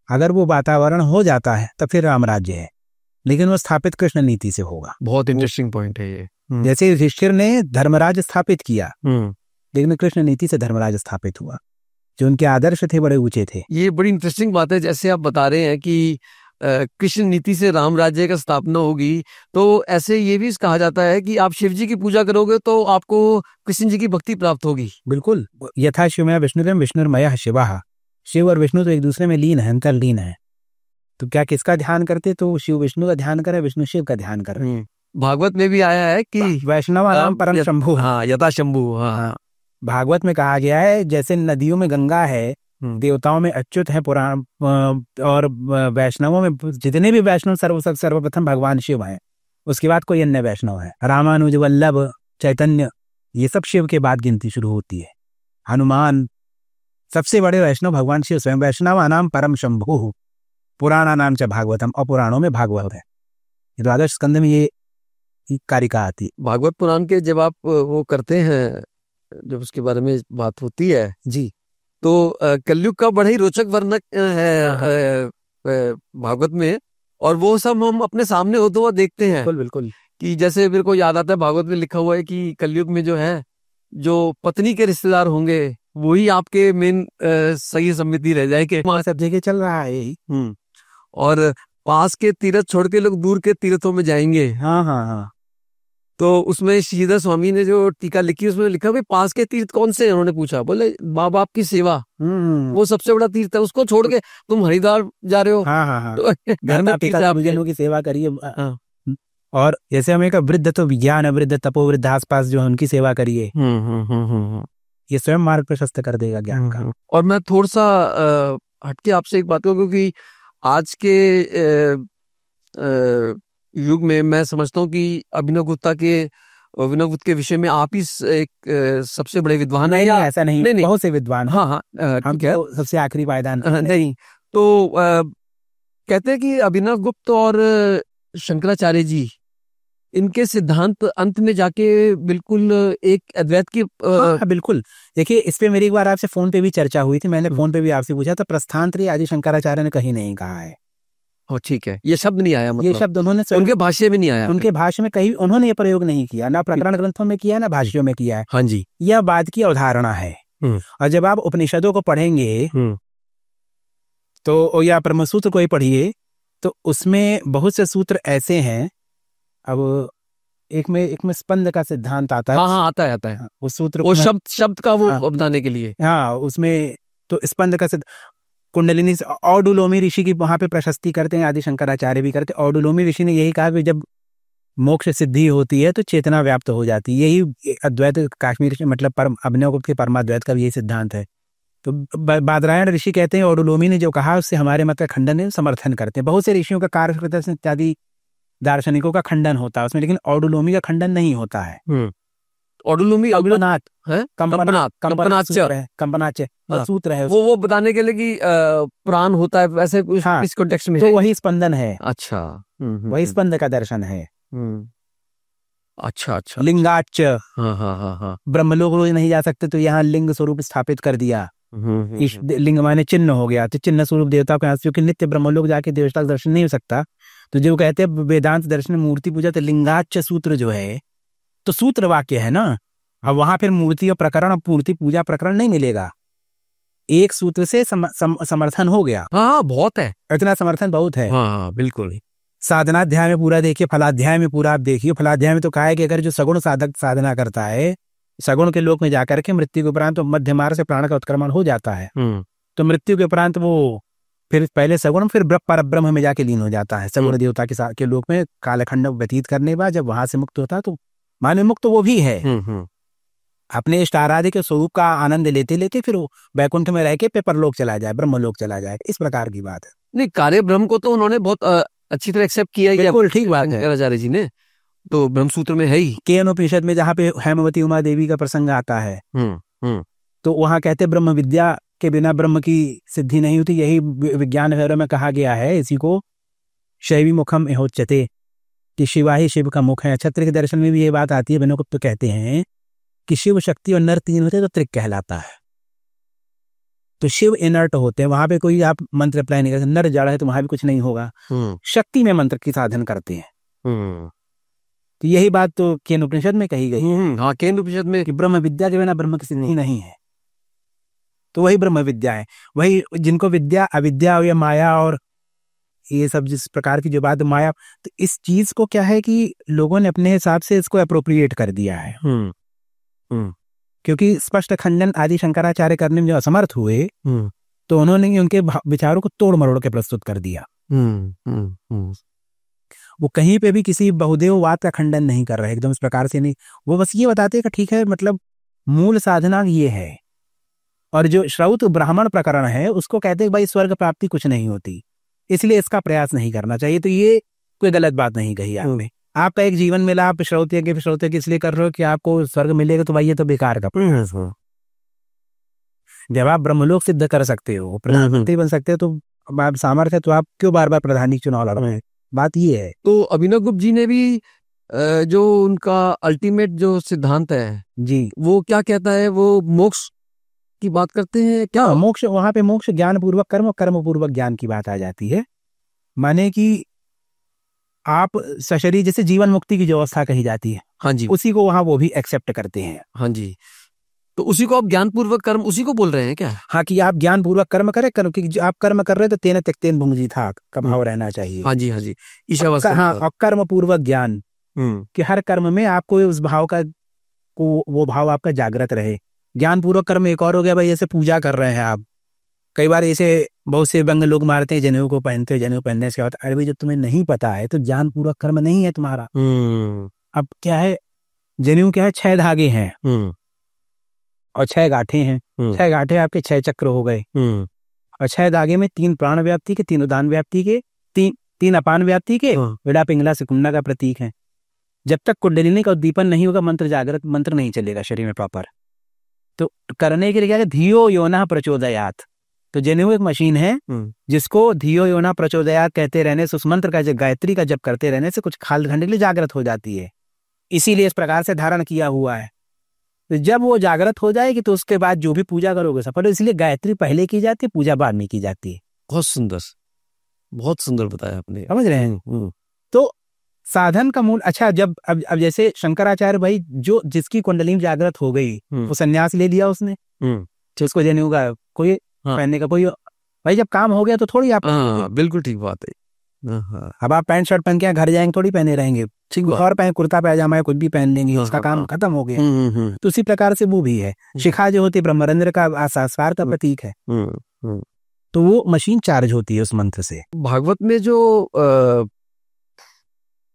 अगर वो वातावरण हो जाता है तब फिर राम राज्य है, लेकिन वो स्थापित कृष्ण नीति से होगा। बहुत इंटरेस्टिंग पॉइंट है ये। जैसे युधिष्ठिर ने धर्मराज स्थापित किया, लेकिन कृष्ण नीति से धर्मराज स्थापित हुआ, जो उनके आदर्श थे बड़े ऊंचे थे। ये बड़ी इंटरेस्टिंग बात है, जैसे आप बता रहे हैं कि कृष्ण नीति से राम राज्य का स्थापना होगी, तो ऐसे ये भी कहा जाता है कि आप शिव जी की पूजा करोगे तो आपको कृष्ण जी की भक्ति प्राप्त होगी। बिल्कुल, यथा शिवमय विष्णुरम विष्णुर्मय शिवा, शिव और विष्णु तो एक दूसरे में लीन है, अंतर्लीन है। तो क्या किसका ध्यान करते, तो शिव विष्णु का ध्यान करे, विष्णु शिव का ध्यान कर रहे हैं। भागवत में भी आया है कि वैष्णव नाम परम शंभु, हाँ, यथा शंभु, हाँ। भागवत में कहा गया है, जैसे नदियों में गंगा है, देवताओं में अच्युत है पुराण, और वैष्णवों में जितने भी वैष्णव सर्वप्रथम भगवान शिव हैं, उसके बाद कोई अन्य वैष्णव है। रामानुज, वल्लभ, चैतन्य, ये सब शिव के बाद गिनती शुरू होती है। हनुमान, सबसे बड़े वैष्णव भगवान शिव स्वयं। वैष्णव नाम परम शंभु, पुराणा नाम च भागवतम, और पुराणों में भागवत है। द्वादश स्कंद में ये कारिका आती है। भागवत पुराण के जब आप वो करते हैं, जब उसके बारे में बात होती है जी, तो कलयुग का बड़ा ही रोचक वर्णन है भागवत में, और वो सब हम अपने सामने होते हुआ देखते हैं। बिल्कुल बिल्कुल। कि जैसे मेरे को याद आता है, भागवत में लिखा हुआ है कि कलयुग में जो है, जो पत्नी के रिश्तेदार होंगे वही आपके मेन सही सम्मिति रह जाएंगे। वहाँ सब जगह चल रहा है यही। और पास के तीर्थ छोड़ के लोग दूर के तीर्थों में जाएंगे। हाँ हाँ हाँ। तो उसमें श्रीधर स्वामी ने जो टीका लिखी, उसमें लिखा भाई पास के तीर्थ कौन से हैं? उन्होंने पूछा, बोले माँ बाप की सेवा, वो सबसे बड़ा तीर्थ है, उसको छोड़ के तुम हरिद्वार जा रहे हो। हाँ हाँ हाँ। तो घर में गुरुजनों की सेवा करिए। और जैसे हमें का वृद्ध तो विज्ञान, वृद्ध तपो, वृद्ध आसपास जो है उनकी सेवा करिए। ये स्वयं मार्ग प्रशस्त कर देगा ज्ञान का। और मैं थोड़ा सा हटके आपसे एक बात कहूँ, क्योंकि आज के युग में मैं समझता हूँ कि अभिनव गुप्ता के विषय में आप ही एक सबसे बड़े विद्वान हैं। ऐसा नहीं, बहुत से विद्वान। हाँ हाँ, हम तो सबसे आखिरी पायदान नहीं। तो कहते हैं कि अभिनव गुप्त और शंकराचार्य जी, इनके सिद्धांत अंत में जाके बिल्कुल एक अद्वैत की हाँ, बिल्कुल। देखिए, इस पे मेरी एक बार आपसे फोन पे भी चर्चा हुई थी, मैंने फोन पे भी आपसे पूछा था, प्रस्थानत्रयी आदि शंकराचार्य ने कहीं नहीं कहा है। ठीक है, ये शब्द नहीं आया, मतलब ये शब्द उन्होंने उनके भाष्य में नहीं आया, उनके भाष्य में कहीं उन्होंने ये प्रयोग नहीं किया, ना प्रकरण ग्रंथों में किया, ना भाष्यों में किया है। हाँ जी, यह बात की अवधारणा है। और जब आप उपनिषदों को पढ़ेंगे तो, या ब्रह्मसूत्र को ही पढ़िए, तो उसमें बहुत से सूत्र ऐसे हैं। अब एक में स्पंद का सिद्धांत आता है। हाँ, आता है उस सूत्र, वो शब्द का वो बताने के लिए। हाँ, उसमें तो स्पंद का कुंडलिनी से औडुलोमी ऋषि की वहां पे प्रशस्ति करते हैं, आदि शंकराचार्य भी करते हैं। औडुलोमी ऋषि ने यही कहा कि जब मोक्ष सिद्धि होती है तो चेतना व्याप्त हो जाती है। यही अद्वैत काश्मीर मतलब अभिनव गुप्त के परमाद्वैत का भी यही सिद्धांत है। तो बादरायण ऋषि कहते हैं औडुलोमी ने जो कहा उससे हमारे मत का खंडन है, समर्थन करते हैं। बहुत से ऋषियों का कार्य इत्यादि दार्शनिकों का खंडन होता है उसमें, लेकिन औडुलोमी का खंडन नहीं होता है। औडुलोमी कंपनाच सूत्र है, वो बताने के लिए कि प्राण होता है, वैसे इस कॉन्टेक्स्ट में तो वही स्पंदन है। अच्छा, वही स्पंद का दर्शन है। अच्छा, लिंगाच, हाँ, ब्रह्मलोक रोज नहीं जा सकते तो यहाँ लिंग स्वरूप स्थापित कर दिया। लिंग माने चिन्ह हो गया, तो चिन्ह स्वरूप देवता को, क्योंकि नित्य ब्रह्मलोक जाके देवता का दर्शन नहीं हो सकता, तो जो कहते हैं वेदांत दर्शन मूर्ति पूजा, तो लिंगाच सूत्र जो है तो सूत्र वाक्य है ना। अब वहां फिर मूर्ति और प्रकरण और पूर्ति पूजा प्रकरण नहीं मिलेगा, एक सूत्र से समर्थन हो गया। हाँ, बहुत है, इतना समर्थन बहुत है। हाँ, बिल्कुल। साधनाध्याय में पूरा देखिए, फलाध्याय में पूरा आप देखिए। फलाध्याय में तो कहा है कि अगर जो सगुण साधक साधना करता है, सगुण के लोक में जाकर के मृत्यु के उपरांत तो मध्य मार्ग से प्राण का उत्क्रमण हो जाता है, तो मृत्यु के उपरांत वो फिर पहले सगुण फिर पर ब्रह्म में जाके लीन हो जाता है। सगुण देवता के लोक में कालखंड व्यतीत करने के बाद जब वहां से मुक्त होता है तो माने मुक्त वो भी है। अपने इष्ट आराध्य के स्वरूप का आनंद लेते लेते फिर वो वैकुंठ में रह के परलोक चला जाए, ब्रह्मलोक चला जाए। इस प्रकार की बात है। नहीं, कार्य ब्रह्म को तो उन्होंने बहुत अच्छी तरह एक्सेप्ट किया। बिल्कुल ठीक बात है, आचार्य जी ने तो ब्रह्मसूत्र में है ही। केनोपनिषद में जहाँ पे हेमवती उमा देवी का प्रसंग आता है, तो वहां कहते ब्रह्म विद्या के बिना ब्रह्म की सिद्धि नहीं होती। यही विज्ञान भैरव में कहा गया है, इसी को शैवी मुखम एहोच्यते, कि शिवा ही शिव का मुख है। क्षत्रिय के दर्शन में भी ये बात आती है, बहनों को तो कहते हैं कि शिव शक्ति और नर तीन होते हैं तो त्रिक कहलाता है। तो शिव इनर्ट होते हैं, वहां पे कोई आप मंत्र अप्लाई नहीं करते। नर जड़ है तो वहां भी कुछ नहीं होगा। शक्ति में मंत्र की साधन करते हैं। तो यही बात तो केन उपनिषद में कही गई। हाँ, केन उपनिषद में कि ब्रह्म विद्या के बिना ब्रह्म किसी नहीं है। तो वही ब्रह्म विद्या है, वही जिनको विद्या अविद्या या माया और ये सब जिस प्रकार की जो बात माया, तो इस चीज को क्या है कि लोगों ने अपने हिसाब से इसको अप्रोप्रिएट कर दिया है। क्योंकि स्पष्ट खंडन आदि शंकराचार्य करने में जो असमर्थ हुए, तो उन्होंने उनके विचारों को तोड़ मरोड़ के प्रस्तुत कर दिया। वो कहीं पे भी किसी बहुदेववाद का खंडन नहीं कर रहे, एकदम इस प्रकार से नहीं। वो बस ये बताते हैं कि ठीक है, मतलब मूल साधना ये है। और जो श्रौत ब्राह्मण प्रकरण है उसको कहते हैं भाई स्वर्ग प्राप्ति कुछ नहीं होती, इसलिए इसका प्रयास नहीं करना चाहिए। तो ये कोई गलत बात नहीं कही आपने। आपका एक जीवन मिला, आप श्रौत्य के इसलिए कर रहे हो कि आपको स्वर्ग मिलेगा, तो भाई ये तो बेकार का। जब आप ब्रह्मलोक सिद्ध कर सकते हो, प्रधानमंत्री बन सकते हो, तो आप सामर्थ्य है, तो आप क्यों बार बार प्रधानी चुनाव लड़ रहे हैं? बात ये है। तो अभिनव गुप्त जी ने भी जो उनका अल्टीमेट जो सिद्धांत है जी, वो क्या कहता है? वो मोक्ष की बात करते हैं क्या? मोक्ष, वहां पे मोक्ष ज्ञान पूर्वक कर्म और कर्म पूर्वक ज्ञान की बात आ जाती है। माने कि आप सशरीर, जैसे जीवन मुक्ति की जो अवस्था कही जाती है, हाँ जी, उसी को वहां वो भी एक्सेप्ट करते हैं। हाँ जी। तो उसी को आप ज्ञान पूर्वक कर्म उसी को बोल रहे हैं क्या? हाँ, कि आप ज्ञान पूर्वक कर्म करें, क्योंकि आप कर्म कर रहे हैं तो तेन त्यक्तेन भुंजी था का भाव रहना चाहिए। हाँ जी, हाँ जी, ईशावास्य। हाँ, और कर्म पूर्वक ज्ञान, कि हर कर्म में आपको उस भाव का वो भाव आपका जागृत रहे। ज्ञान पूर्वक कर्म एक और हो गया भाई, जैसे पूजा कर रहे हैं आप। कई बार ऐसे बहुत से व्यंग लोग मारते हैं, जनेऊ को पहनते हैं, जनेऊ पहनने से होता है, अरे भाई जब तुम्हें नहीं पता है तो ज्ञान पूर्वक कर्म नहीं है तुम्हारा। अब क्या है, जनेऊ क्या है, 6 धागे हैं और 6 गांठें हैं। 6 गांठें आपके 6 चक्र हो गए, और 6 धागे में 3 प्राण व्याप्ति के, 3 उदान व्याप्ति के, 3 अपान व्याप्ति के, विड़ा पिंगला सिकुंडा का प्रतीक है। जब तक कुंडलिनी का उद्दीपन नहीं होगा, मंत्र जागृत मंत्र नहीं चलेगा शरीर में प्रॉपर। तो करने के लिए क्या है, धियो योना प्रचोदयात। तो जनेऊ एक मशीन है जिसको धियो योना प्रचोदयात कहते रहने से, उस मंत्र का जब गायत्री का जब करते रहने से कुछ खाल घंटे के लिए जागृत हो जाती है। इसीलिए इस प्रकार से धारण किया हुआ है। तो जब वो जागृत हो जाएगी तो उसके बाद जो भी पूजा करोगे सफल हो। इसलिए गायत्री पहले की जाती है, पूजा बाद में की जाती है। बहुत सुंदर, बहुत सुंदर बताया आपने, समझ रहे हैं? तो साधन का मूल, अच्छा, जब अब जैसे शंकराचार्य भाई, जो जिसकी कुंडली जागृत हो गई, वो सन्यास ले लिया उसने, उसको जनेऊ का कोई पहनने का कोई, भाई जब काम हो गया तो थोड़ी आप, बिल्कुल ठीक बात है। अब आप पैंट शर्ट पहन के घर जाएंगे थोड़ी पहने रहेंगे, और पहन कुर्ता पैजामा या कुछ भी पहन लेंगे, उसका काम खत्म हो गया। तो उसी प्रकार से वो भी है। शिखा जो होती है ब्रह्मरंध्र का आसार का प्रतीक है। तो वो मशीन चार्ज होती है उस मंत्र से। भागवत में जो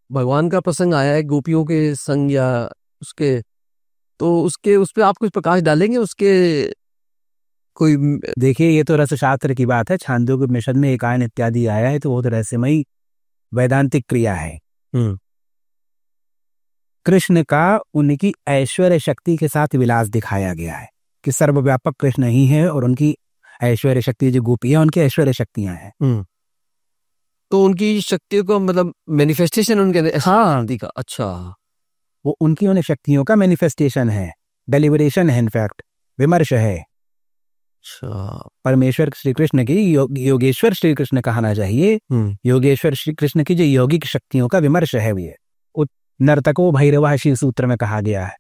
भगवान का प्रसंग आया है गोपियों के संग या उसके, तो उसके उस पे आप कुछ प्रकाश डालेंगे? उसके कोई, देखिए ये तो रसशास्त्र की बात है। छांदोग्य उपनिषद में एकायन इत्यादि आया है, तो वो तो रहस्यमयी वैदांतिक क्रिया है। कृष्ण का उनकी ऐश्वर्य शक्ति के साथ विलास दिखाया गया है कि सर्वव्यापक कृष्ण ही है, और उनकी ऐश्वर्य शक्ति जो गोपी है उनकी ऐश्वर्य शक्तियां हैं। तो उनकी शक्तियों को मतलब मैनिफेस्टेशन उनके अंदर, हाँ, का, अच्छा, वो उनकी उन शक्तियों का मैनिफेस्टेशन है, डेलिबरेशन है, इनफैक्ट विमर्श है। परमेश्वर श्री कृष्ण की योगेश्वर श्री कृष्ण कहना चाहिए। योगेश्वर श्री कृष्ण की जो यौगिक शक्तियों का विमर्श है, ये नर्तको भैरव शिव सूत्र में कहा गया है।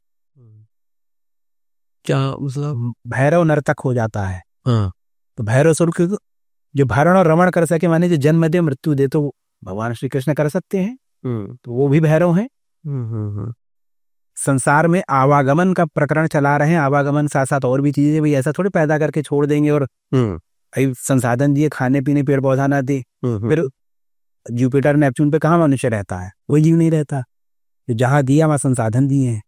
क्या मतलब? भैरव नर्तक हो जाता है। तो भैरव स्वरूप जो भरण और रमण कर सके, माने जो जन्म दे मृत्यु दे, तो भगवान श्री कृष्ण कर सकते हैं। तो वो भी भैरव हैं। संसार में आवागमन का प्रकरण चला रहे हैं, आवागमन साथ साथ और भी चीजें, भाई ऐसा थोड़ी पैदा करके छोड़ देंगे और संसाधन दिए, खाने पीने पेड़ पौधा ना दे, फिर जुपिटर नेपच्यून पे कहाँ मनुष्य रहता है? कोई जीव नहीं रहता। जहां दिया वहां संसाधन दिए हैं,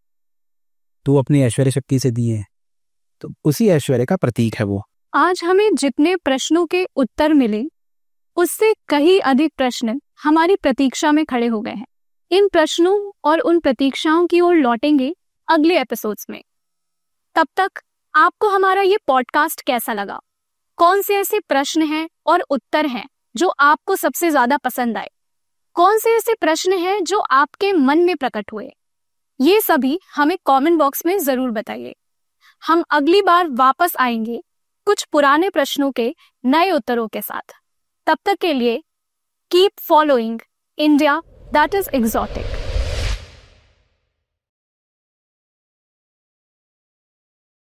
तो अपनी ऐश्वर्य शक्ति से दिए हैं, तो उसी ऐश्वर्य का प्रतीक है वो। आज हमें जितने प्रश्नों के उत्तर मिले, उससे कहीं अधिक प्रश्न हमारी प्रतीक्षा में खड़े हो गए हैं। इन प्रश्नों और उन प्रतीक्षाओं की ओर लौटेंगे अगले एपिसोड्स में। तब तक आपको हमारा ये पॉडकास्ट कैसा लगा? कौन से ऐसे प्रश्न हैं और उत्तर हैं जो आपको सबसे ज्यादा पसंद आए? कौन से ऐसे प्रश्न हैं जो आपके मन में प्रकट हुए? ये सभी हमें कमेंट बॉक्स में जरूर बताइए। हम अगली बार वापस आएंगे कुछ पुराने प्रश्नों के नए उत्तरों के साथ। तब तक के लिए keep following India that is exotic.